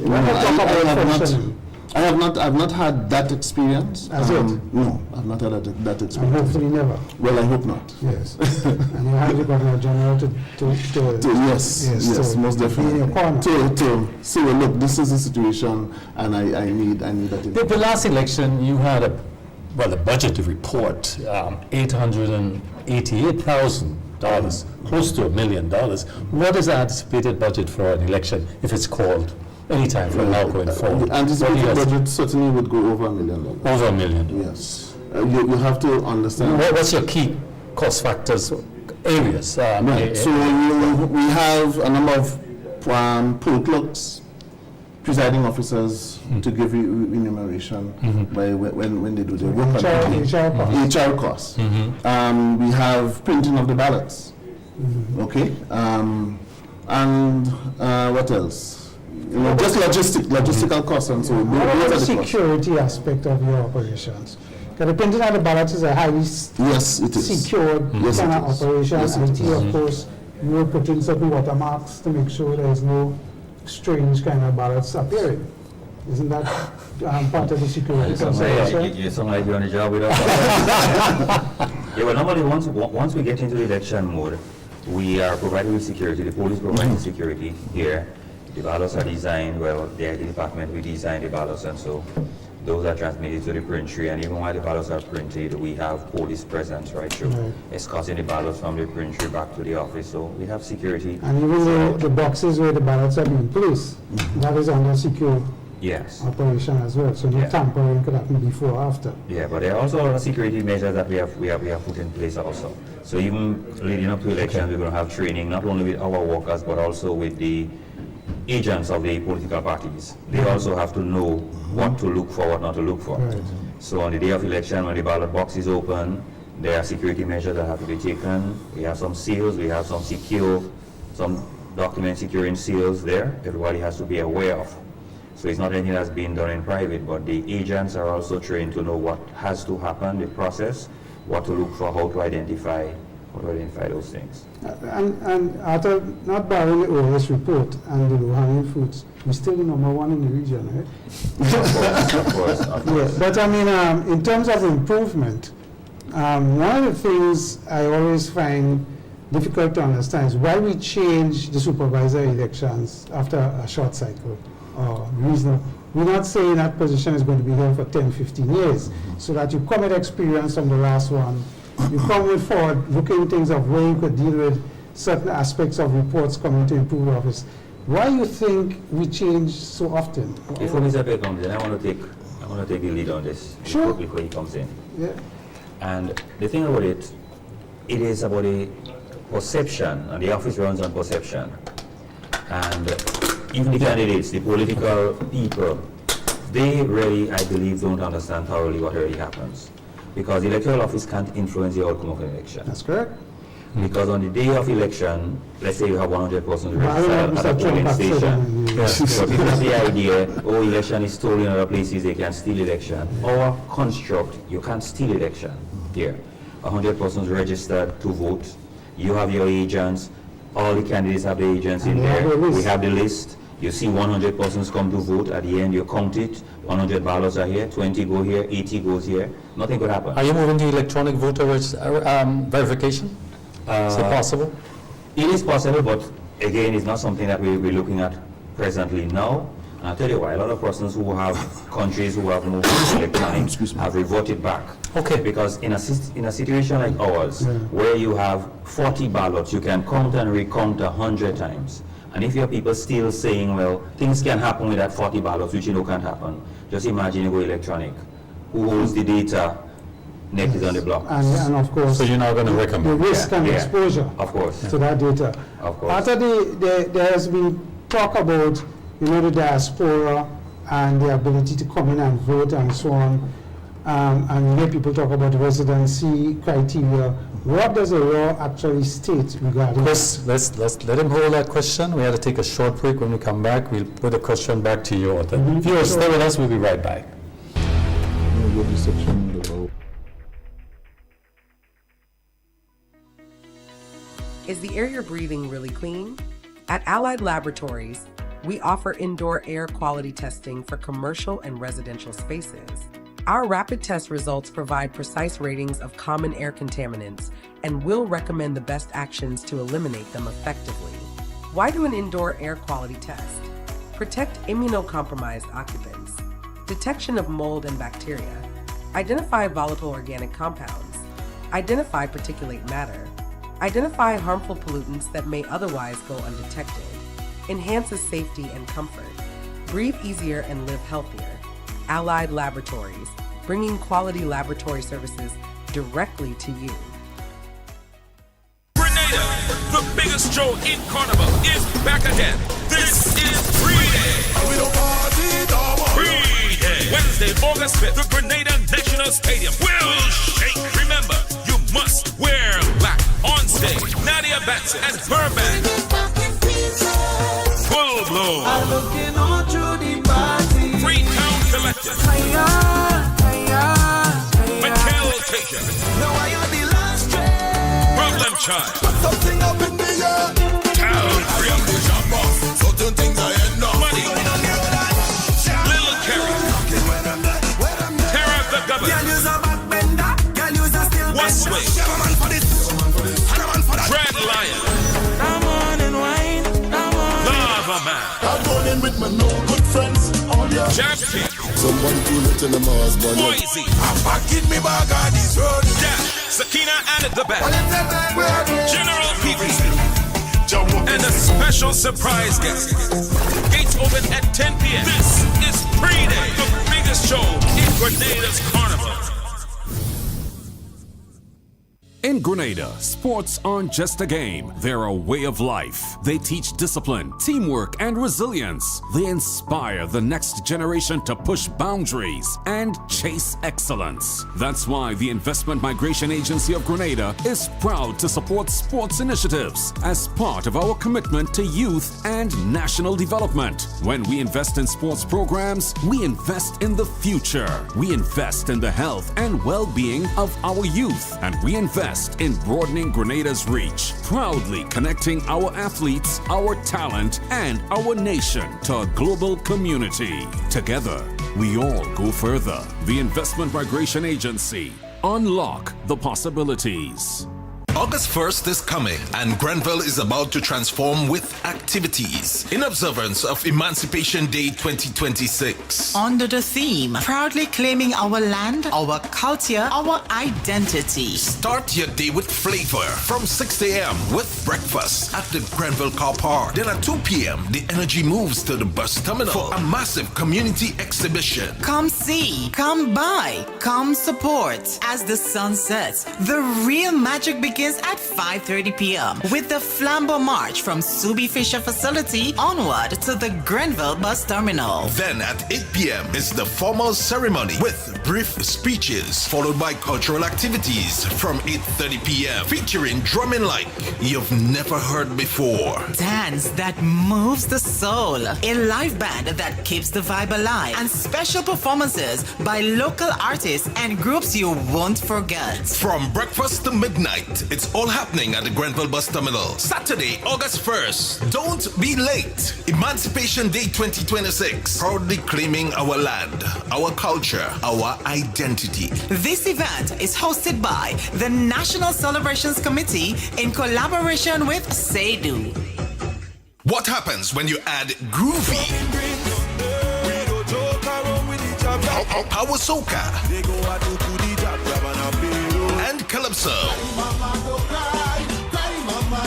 I have not had that experience. Has it? No, I've not had that experience. And hopefully never. Well, I hope not. Yes. And you have the Governor General to yes, most definitely. In your corner. To say, well, look, this is the situation, and I need that. The last election, you had a budget report, $888,000, close to $1 million. What is the anticipated budget for an election if it's called anytime from now going forward? The anticipated budget certainly would go over $1 million. Over $1 million? Yes. You have to understand. What's your key cost factors areas? Right. So we have a number of poll clerks, presiding officers to give you enumeration by when they do their work. HR costs. We have printing of the ballots. Okay. And what else? Just logistical costs and so on. What about the security aspect of your operations? Because the printing of the ballots is a highly secured kind of operation. IT, of course, you will put in certain watermarks to make sure there is no strange kind of ballots appearing. Isn't that part of the security consideration? You sound like you're on the job with us. Well, normally once we get into the election mode, we are provided with security. The police provides security here. The ballots are designed, the IT department, we design the ballots, and so those are transmitted to the printery, and even while the ballots are printed, we have police presence right through, escorting the ballots from the printery back to the office, so we have security. And even the boxes where the ballots are being placed, that is under secure operation as well, so no tampering could happen before or after. Yeah, but there are also other security measures that we have put in place also. So even leading up to elections, we're going to have training, not only with our workers, but also with the agents of the political parties. They also have to know what to look for, what not to look for. Right. So on the day of election, when the ballot box is open, there are security measures that have to be taken. We have some seals, we have some document securing seals there. Everybody has to be aware of. So it's not anything that's being done in private, but the agents are also trained to know what has to happen, the process, what to look for, how to identify those things. And after not borrowing the OAS report and the low-hanging fruits, we're still the #1 in the region, right? Of course. Yeah, but I mean, in terms of improvement, one of the things I always find difficult to understand is why we change the supervisor elections after a short cycle or reasonable. We're not saying that position is going to be here for 10, 15 years, so that you come with experience from the last one. You come with forward, looking things of where you could deal with certain aspects of reports coming to improve the office. Why you think we change so often? Before Mr. Beck comes in, I want to take the lead on this before he comes in. Yeah. And the thing about it is about a perception, and the office runs on perception. And even the candidates, the political people, they really, I believe, don't understand thoroughly what really happens. Because the electoral office can't influence the outcome of an election. That's correct. Because on the day of election, let's say you have 100 persons registered at a Mr. polling Trump station. said, So people have the idea, oh, election is stolen in other places, they can steal election. Our construct, you can't steal election here. 100 persons registered to vote. You have your agents. All the candidates have the agents in there. We have the list. You see 100 persons come to vote. At the end, you count it. 100 ballots are here. 20 go here. 80 goes here. Nothing could happen. Are you moving to electronic voter verification? Is it possible? It is possible, but again, it's not something that we're looking at presently now. And I'll tell you why. A lot of persons who have countries who have moved to electronic have reverted back. Okay. Because in a situation like ours, where you have 40 ballots, you can count and recount 100 times. And if your people still saying, well, things can happen with that 40 ballots, which you know can't happen, just imagine you go electronic. Who holds the data? Next is on the block. And of course, So you're not going to the recommend? risk and exposure Of course. to that data. Of course. After there has been talk about, the diaspora and the ability to come in and vote and so on, and many people talk about residency criteria. What does the law actually state regarding Chris, let's let him hold that question. We had to take a short break. When we come back, we'll put the question back to you. Viewers, stay with us. We'll be right back. Is the air you're breathing really clean? At Allied Laboratories, we offer indoor air quality testing for commercial and residential spaces. Our rapid test results provide precise ratings of common air contaminants and will recommend the best actions to eliminate them effectively. Why do an indoor air quality test? Protect immunocompromised occupants, detection of mold and bacteria, identify volatile organic compounds, identify particulate matter, identify harmful pollutants that may otherwise go undetected, enhances safety and comfort, breathe easier and live healthier. Allied Laboratories, bringing quality laboratory services directly to you. Grenada, the biggest show in Carnival, is back again. This is Free-Day. Free-Day. Wednesday, August 5th, the Grenada National Stadium will shake. Remember, you must wear black on stage. Nadia Batson and Burbank. Full blown. Freetown Collective. Michael Taker. Problem Child. Town Creek. Money. Little Carrie. Terror the Governor. Westway. Dread Lion. Lava Man. With my no good friends, all your Champion. Somebody too late in the Mars, boy. Boise. I'm back in me bag on this road. Dash, Sakina and the Bat. General PVC. And a special surprise guest. Gates open at 10 p.m. This is Free-Day, the biggest show in Grenada's Carnival. In Grenada, sports aren't just a game, they're a way of life. They teach discipline, teamwork, and resilience. They inspire the next generation to push boundaries and chase excellence. That's why the Investment Migration Agency of Grenada is proud to support sports initiatives as part of our commitment to youth and national development. When we invest in sports programs, we invest in the future. We invest in the health and well-being of our youth, and we invest in broadening Grenada's reach, proudly connecting our athletes, our talent, and our nation to a global community. Together, we all go further. The Investment Migration Agency. Unlock the possibilities. August 1st is coming, and Grenville is about to transform with activities in observance of Emancipation Day 2026. Under the theme, proudly claiming our land, our culture, our identity. Start your day with flavor from 6 a.m. with breakfast at the Grenville Car Park. Then at 2 p.m., the energy moves to the bus terminal for a massive community exhibition. Come see, come buy, come support. As the sun sets, the real magic begins begins at 5:30 p.m. with the Flambeau March from Subi Fisher facility onward to the Grenville bus terminal. Then at 8 p.m. is the formal ceremony with brief speeches, followed by cultural activities from 8:30 p.m. featuring drumming like you've never heard before. Dance that moves the soul, a live band that keeps the vibe alive, and special performances by local artists and groups you won't forget. From breakfast to midnight, it's all happening at the Grenville Bus Terminal. Saturday, August 1st. Don't be late. Emancipation Day 2026. Proudly claiming our land, our culture, our identity. This event is hosted by the National Celebrations Committee in collaboration with Seidu. What happens when you add groovy, power soca, and calypso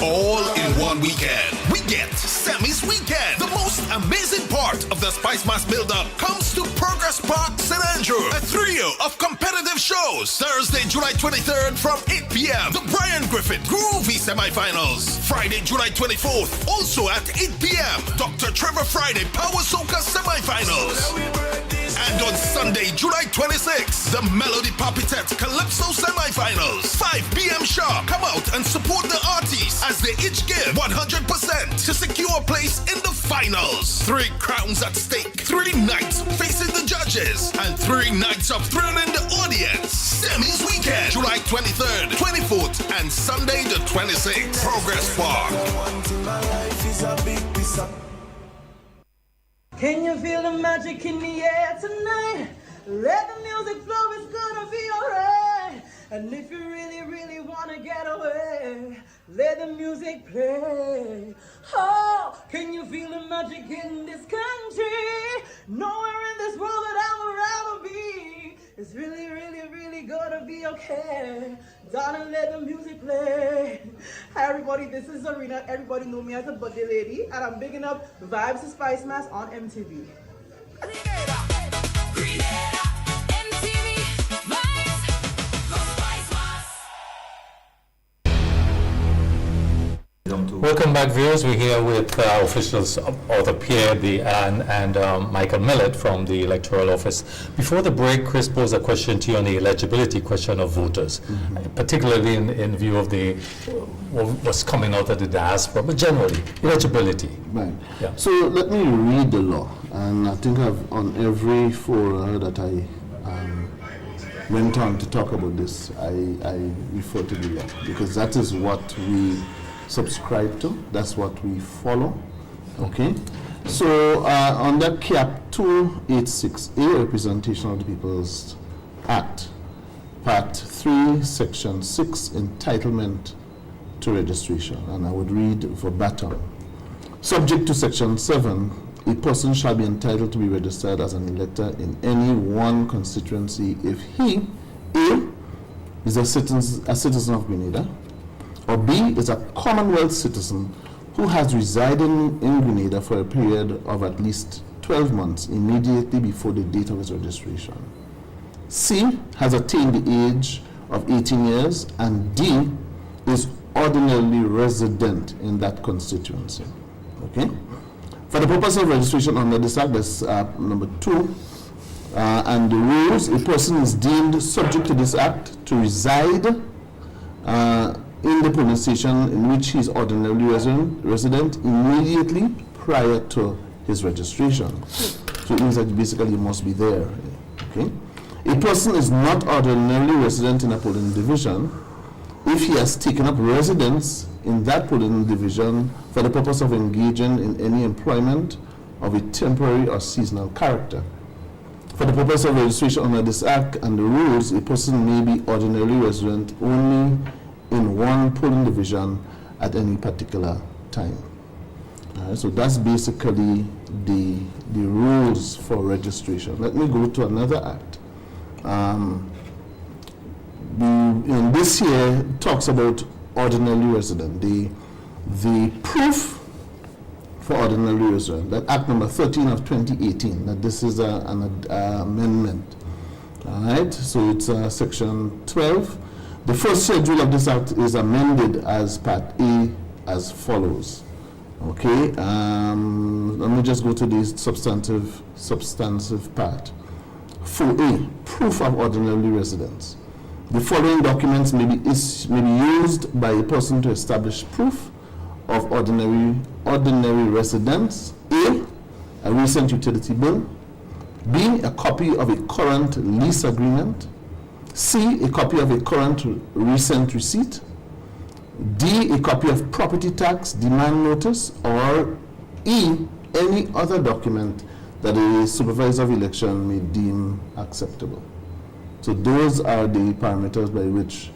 all in one weekend? We get Sammy's Weekend. The most amazing part of the Spice Mass build-up comes to Progress Park St. Andrew. A trio of competitive shows. Thursday, July 23rd from 8 p.m. The Brian Griffith Groovy semifinals. Friday, July 24th, also at 8 p.m. Dr. Trevor Friday Power Soca semifinals. And on Sunday, July 26th, the Melody Papitet Calypso semifinals. 5 p.m. sharp. Come out and support the artists as they each give 100% to secure a place in the finals. 3 crowns at stake, 3 nights facing the judges, and 3 nights of thrilling the audience. Sammy's Weekend, July 23rd, 24th, and Sunday the 26th. Progress Park. Can you feel the magic in the air tonight? Let the music flow, it's gonna be alright. And if you really, really wanna get away, let the music play. Oh, can you feel the magic in this country? Nowhere in this world that I would rather be. It's really, really, really gonna be okay. Darling, let the music play. Hi everybody, this is Zarina. Everybody know me as a birthday lady, and I'm bigging up Vibes to Spice Mass on MTV. Welcome back, viewers. We're here with officials Arthur Pierre and Michael Millett from the Electoral Office. Before the break, Chris posed a question to you on the eligibility question of voters, particularly in view of the what's coming out of the diaspora, but generally, eligibility. Right. Yeah. So let me read the law, and I think on every forum that I went on to talk about this, I refer to the law, because that is what we subscribe to, that's what we follow. Okay, so under CAP 286A, Representation of the People's Act, Part 3, Section 6, Entitlement to Registration, and I would read verbatim. Subject to Section 7, a person shall be entitled to be registered as an elector in any one constituency if he, A, is a citizen of Grenada, or B, is a Commonwealth citizen who has resided in Grenada for a period of at least 12 months immediately before the date of his registration. C, has attained the age of 18 years, and D, is ordinarily resident in that constituency. Okay? For the purpose of registration under this Act, that's number 2, and the rules, a person is deemed subject to this Act to reside in the polling station in which he is ordinarily resident immediately prior to his registration. So it means that basically he must be there. Okay? A person is not ordinarily resident in a polling division if he has taken up residence in that polling division for the purpose of engaging in any employment of a temporary or seasonal character. For the purpose of registration under this Act and the rules, a person may be ordinarily resident only in one polling division at any particular time. So that's basically the rules for registration. Let me go to another Act. In this year talks about ordinarily resident. The proof for ordinarily resident, that Act number 13 of 2018, that this is an amendment. All right, so it's section 12. The first schedule of this act is amended as Part A as follows. Okay, let me just go to the substantive part. 4A, proof of ordinary residence. The following documents may be used by a person to establish proof of ordinary residence. A recent utility bill. B, a copy of a current lease agreement. C, a copy of a current recent receipt. D, a copy of property tax demand notice. Or E, any other document that a supervisor of election may deem acceptable. So those are the parameters by which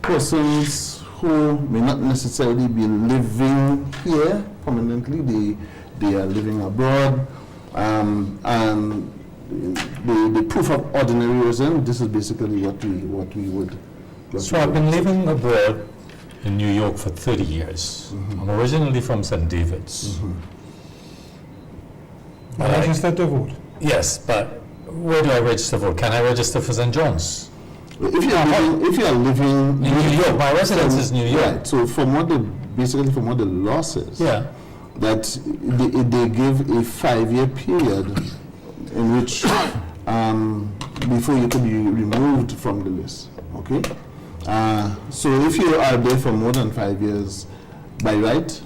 persons who may not necessarily be living here permanently, they are living abroad, and the proof of ordinary residence, this is basically what we would. So I've been living abroad in New York for 30 years. I'm originally from St. David's. Register to vote? Yes, but where do I register to vote? Can I register for St. John's? If you are living in New York, my residence is New York. Right. So from what the law says, that they give a 5-year period in which before you could be removed from the list. Okay. So if you are there for more than 5 years, by right,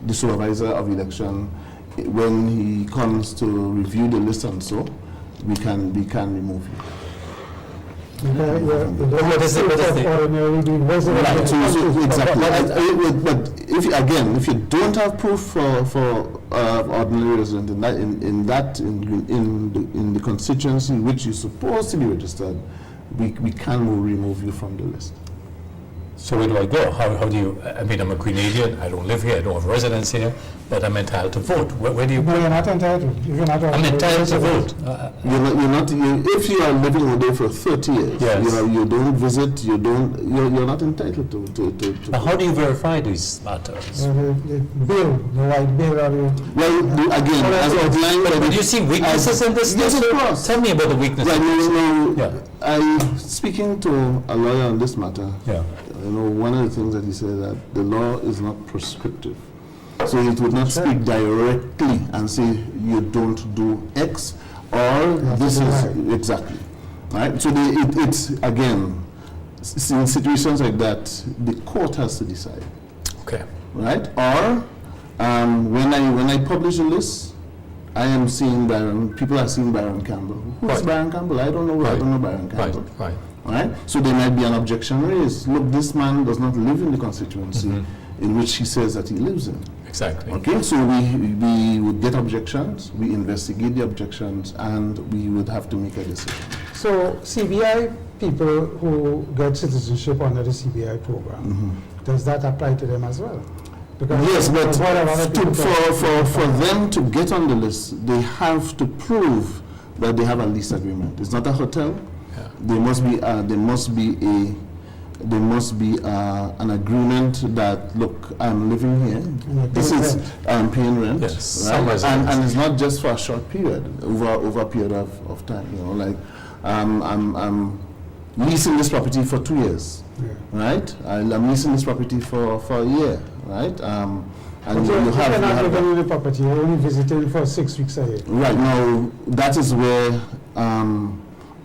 the supervisor of election, when he comes to review the list and so, we can remove you. What is it? Right, so exactly. But if you don't have proof for ordinary resident in the constituency in which you're supposed to be registered, we can remove you from the list. So where do I go? How do you, I mean, I'm a Grenadian, I don't live here, I don't have residence here, but I'm entitled to vote. Where do you? No, you're not entitled. I'm entitled to vote. If you are living over there for 30 years, you don't visit, you're not entitled to Now how do you verify these matters? The white bill. Well, again, as outlined by But do you see weaknesses in this? Yes, of course. Tell me about the weaknesses. I speaking to a lawyer on this matter. One of the things that he said that the law is not prescriptive. So it would not speak directly and say you don't do X or this is exactly. Right? So it's again, in situations like that, the court has to decide. Okay. Right? Or when I publish a list, I am seeing people are seeing Byron Campbell. Who's Byron Campbell? I don't know Byron Campbell. Right? So there might be an objection raised. Look, this man does not live in the constituency in which he says that he lives in. Exactly. Okay, so we would get objections, we investigate the objections, and we would have to make a decision. So CBI people who get citizenship under the CBI program, does that apply to them as well? Because yes, but for them to get on the list, they have to prove that they have a lease agreement. It's not a hotel. There must be an agreement that, look, I'm living here. I'm paying rent. Yes, right? And it's not just for a short period, over a period of time. I'm leasing this property for 2 years, right? I'm leasing this property for a year, right? And you're not living in the property. You're only visiting for 6 weeks a year. Right now, that is where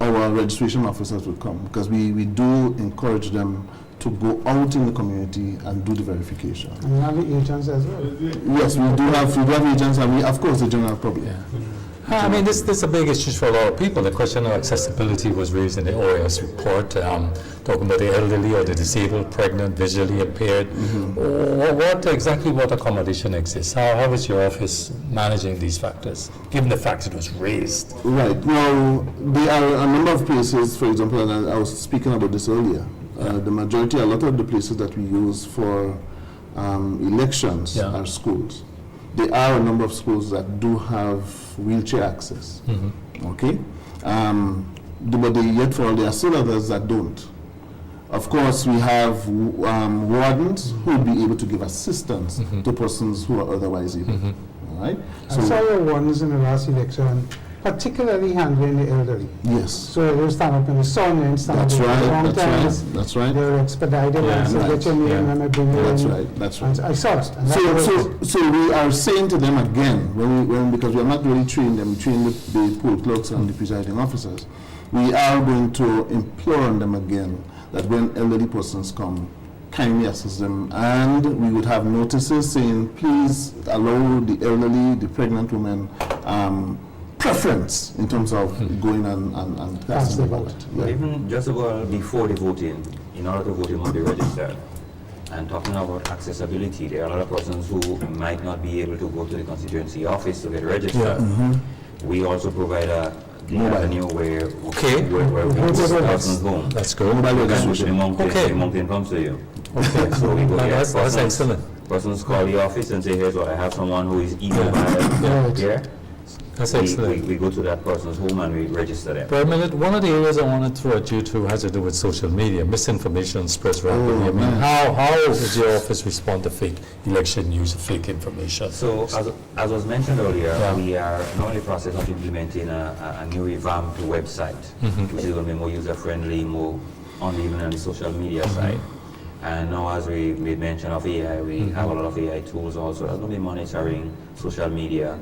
our registration officers will come, because we do encourage them to go out in the community and do the verification. And you have the agents as well? Yes, we do have agents, and of course the general public. I mean, this is a big issue for a lot of people. The question of accessibility was raised in the OAS report, talking about the elderly or the disabled, pregnant, visually impaired. What accommodation exists? How is your office managing these factors, given the fact it was raised? Right. Now, there are a number of places, for example, and I was speaking about this earlier, the majority, a lot of the places that we use for elections are schools. There are a number of schools that do have wheelchair access. Okay, but yet there are still others that don't. Of course, we have wardens who will be able to give assistance to persons who are otherwise able. Right? I saw your wardens in the last election particularly handling the elderly. Yes. So they'll stand up in the sun and stand That's up in the right, long that's times. right, that's right. They'll expedite them and say, get your name and I bring you That's in. right, that's right. And I saw that. And that So we are saying to them again, because we are not really training them, we train the poll clerks and the presiding officers, we are going to implore on them again that when elderly persons come, kindly assist them, and we would have notices saying, please allow the elderly, the pregnant women, preference in terms of going and casting the ballot. But even just about before the voting, in order to vote, you must be registered. And talking about accessibility, there are a lot of persons who might not be able to go to the constituency office to get registered. We also provide a avenue where where we visit persons home. That's good. You can go to the mountain, the mountain comes to you. Okay. So we go there. That's excellent. Persons call the office and say, here's what I have someone who is eager here. That's excellent. We go to that person's home and we register them. For a minute, one of the areas I want to throw at you too has to do with social media. Misinformation spreads rapidly. I mean, how does your office respond to fake election news, fake information? So, as was mentioned earlier, we are now in the process of implementing a new revamped website, which is going to be more user-friendly, more even on the social media side. And now, as we made mention of AI, we have a lot of AI tools also that's going to be monitoring social media.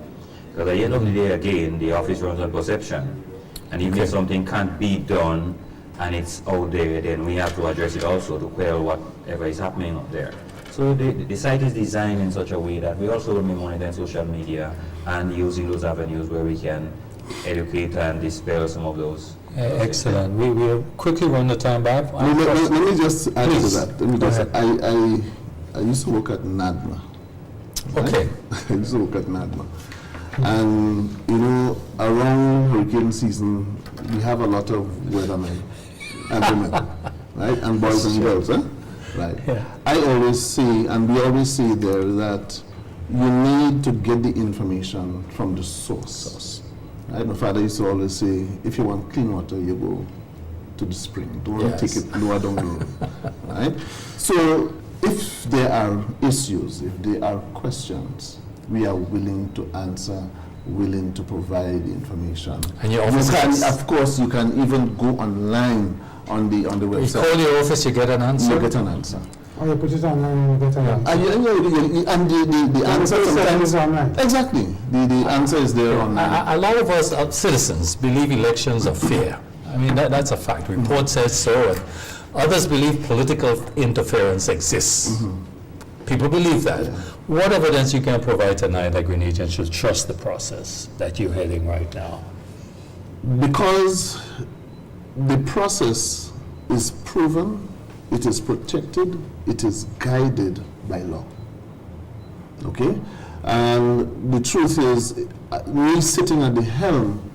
Because at the end of the day, again, the office runs on perception. And if something can't be done and it's out there, then we have to address it also to quell whatever is happening out there. So the site is designed in such a way that we also will be monitoring social media and using those avenues where we can educate and dispel some of those. Excellent. We will quickly run the time back. Let me just add to that. I used to work at NADMA. Okay. I used to work at NADMA. And, around hurricane season, we have a lot of weathermen and women, right? And boys and girls, right? Yeah. I always say, and we always say there, that you need to get the information from the source. Right? My father used to always say, if you want clean water, you go to the spring. Don't take it lower down the road, right? So if there are issues, if there are questions, we are willing to answer, willing to provide the information. And your office of course, you can even go online on the website. You call your office, you get an answer? You get an answer. Or you put it online and you get an answer. And the answer sometimes is online. Exactly. The answer is there online. A lot of us citizens believe elections are fair. I mean, that's a fact. Report says so. And others believe political interference exists. People believe that. What evidence you can provide tonight that Grenadians should trust the process that you're heading right now? Because the process is proven, it is protected, it is guided by law. Okay? And the truth is, me sitting at the helm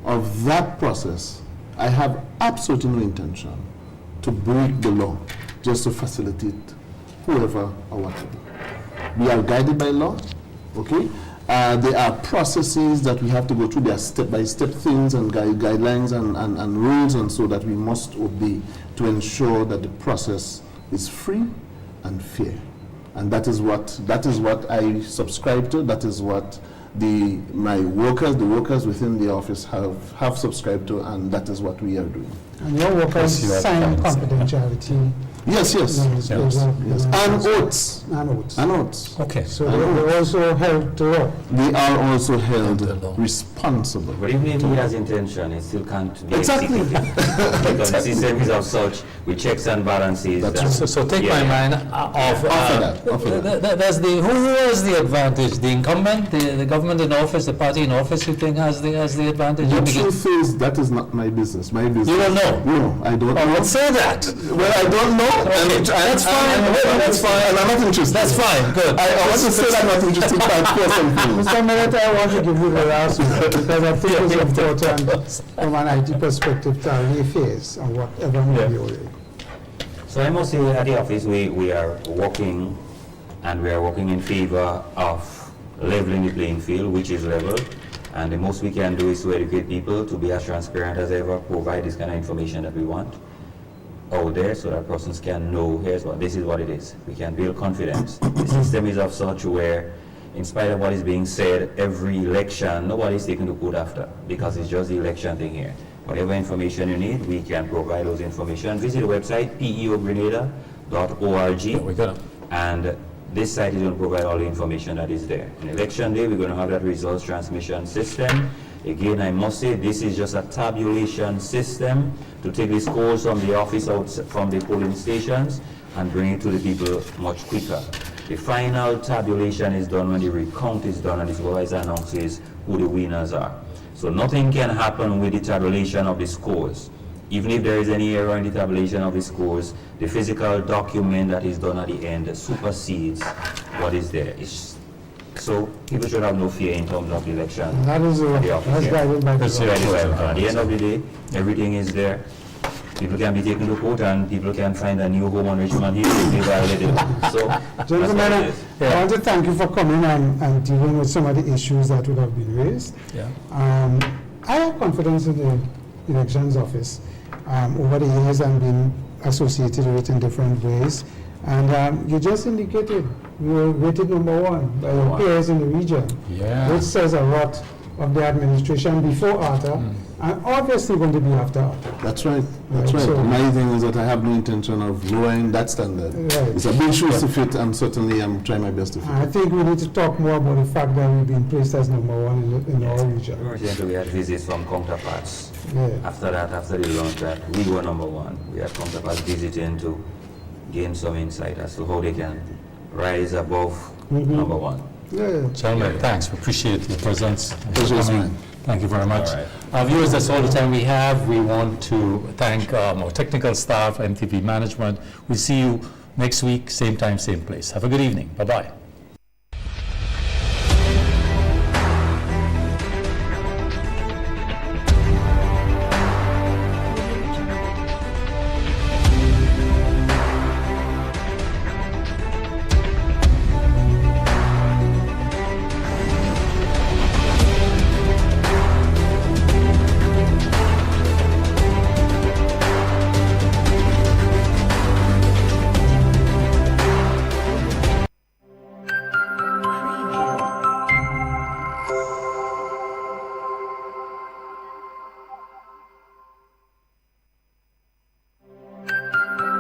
of that process, I have absolutely no intention to break the law just to facilitate whoever or whatever. We are guided by law, okay? There are processes that we have to go through. There are step-by-step things and guidelines and rules, and so that we must obey to ensure that the process is free and fair. And that is what I subscribe to. That is what the workers within the office have subscribed to, and that is what we are doing. And your workers sign confidentiality. Yes. And oaths. And oaths. Okay. So they're also held to law. They are also held responsible. But even if he has intention, it still can't be Exactly. executed. Because the system is of such, with checks and balances. So take my mind off that. That's who has the advantage? The incumbent, the government in office, the party in office, you think has the advantage? The truth is, that is not my business. My business. You don't know? No, I don't know. Let's say that. Well, I don't know. Okay. That's fine. That's fine. And I'm not interested. That's fine. Good. I want to say that I'm not interested by something. Mr. Millett, I want to give you the last word because I think it's important from an IT perspective to reface on whatever may be already. So I must say at the office we are working, and we are working in favor of leveling the playing field, which is level. And the most we can do is to educate people, to be as transparent as ever, provide this kind of information that we want out there so that persons can know, this is what it is. We can build confidence. The system is of such where in spite of what is being said, every election, nobody's taking to court after, because it's just the election thing here. Whatever information you need, we can provide those information. Visit the website, peogrenada.org. And this site is going to provide all the information that is there. On election day, we're going to have that results transmission system. Again, I must say, this is just a tabulation system to take the scores from the office out from the polling stations and bring it to the people much quicker. The final tabulation is done when the recount is done and the supervisor announces who the winners are. So nothing can happen with the tabulation of the scores. Even if there is any error in the tabulation of the scores, the physical document that is done at the end supersedes what is there. So people should have no fear in terms of the election. That is that's guided by the law. At the end of the day, everything is there. People can be taken to court and people can find a new home on Richmond Hill if they violate it. So, gentlemen, I want to thank you for coming and dealing with some of the issues that would have been raised. Yeah. I have confidence in the elections office. Over the years, I've been associated with it in different ways. And you just indicated you were rated #1 by your peers in the region, which says a lot of the administration before Arthur, and obviously going to be after Arthur. That's right. That's right. So, my thing is that I have no intention of lowering that standard. Right. It's a big shoes to fit, and certainly I'm trying my best to fit. I think we need to talk more about the fact that we've been placed as #1 in our region. We had visits from counterparts. Yeah. After that, after the launch that we were #1, we had counterparts visiting to gain some insight as to how they can rise above #1. Yeah. Gentlemen, thanks. We appreciate your presence. Pleasure is mine. Thank you very much. All right. Viewers, that's all the time we have. We want to thank our technical staff, MTV management. We'll see you next week, same time, same place. Have a good evening. Bye-bye.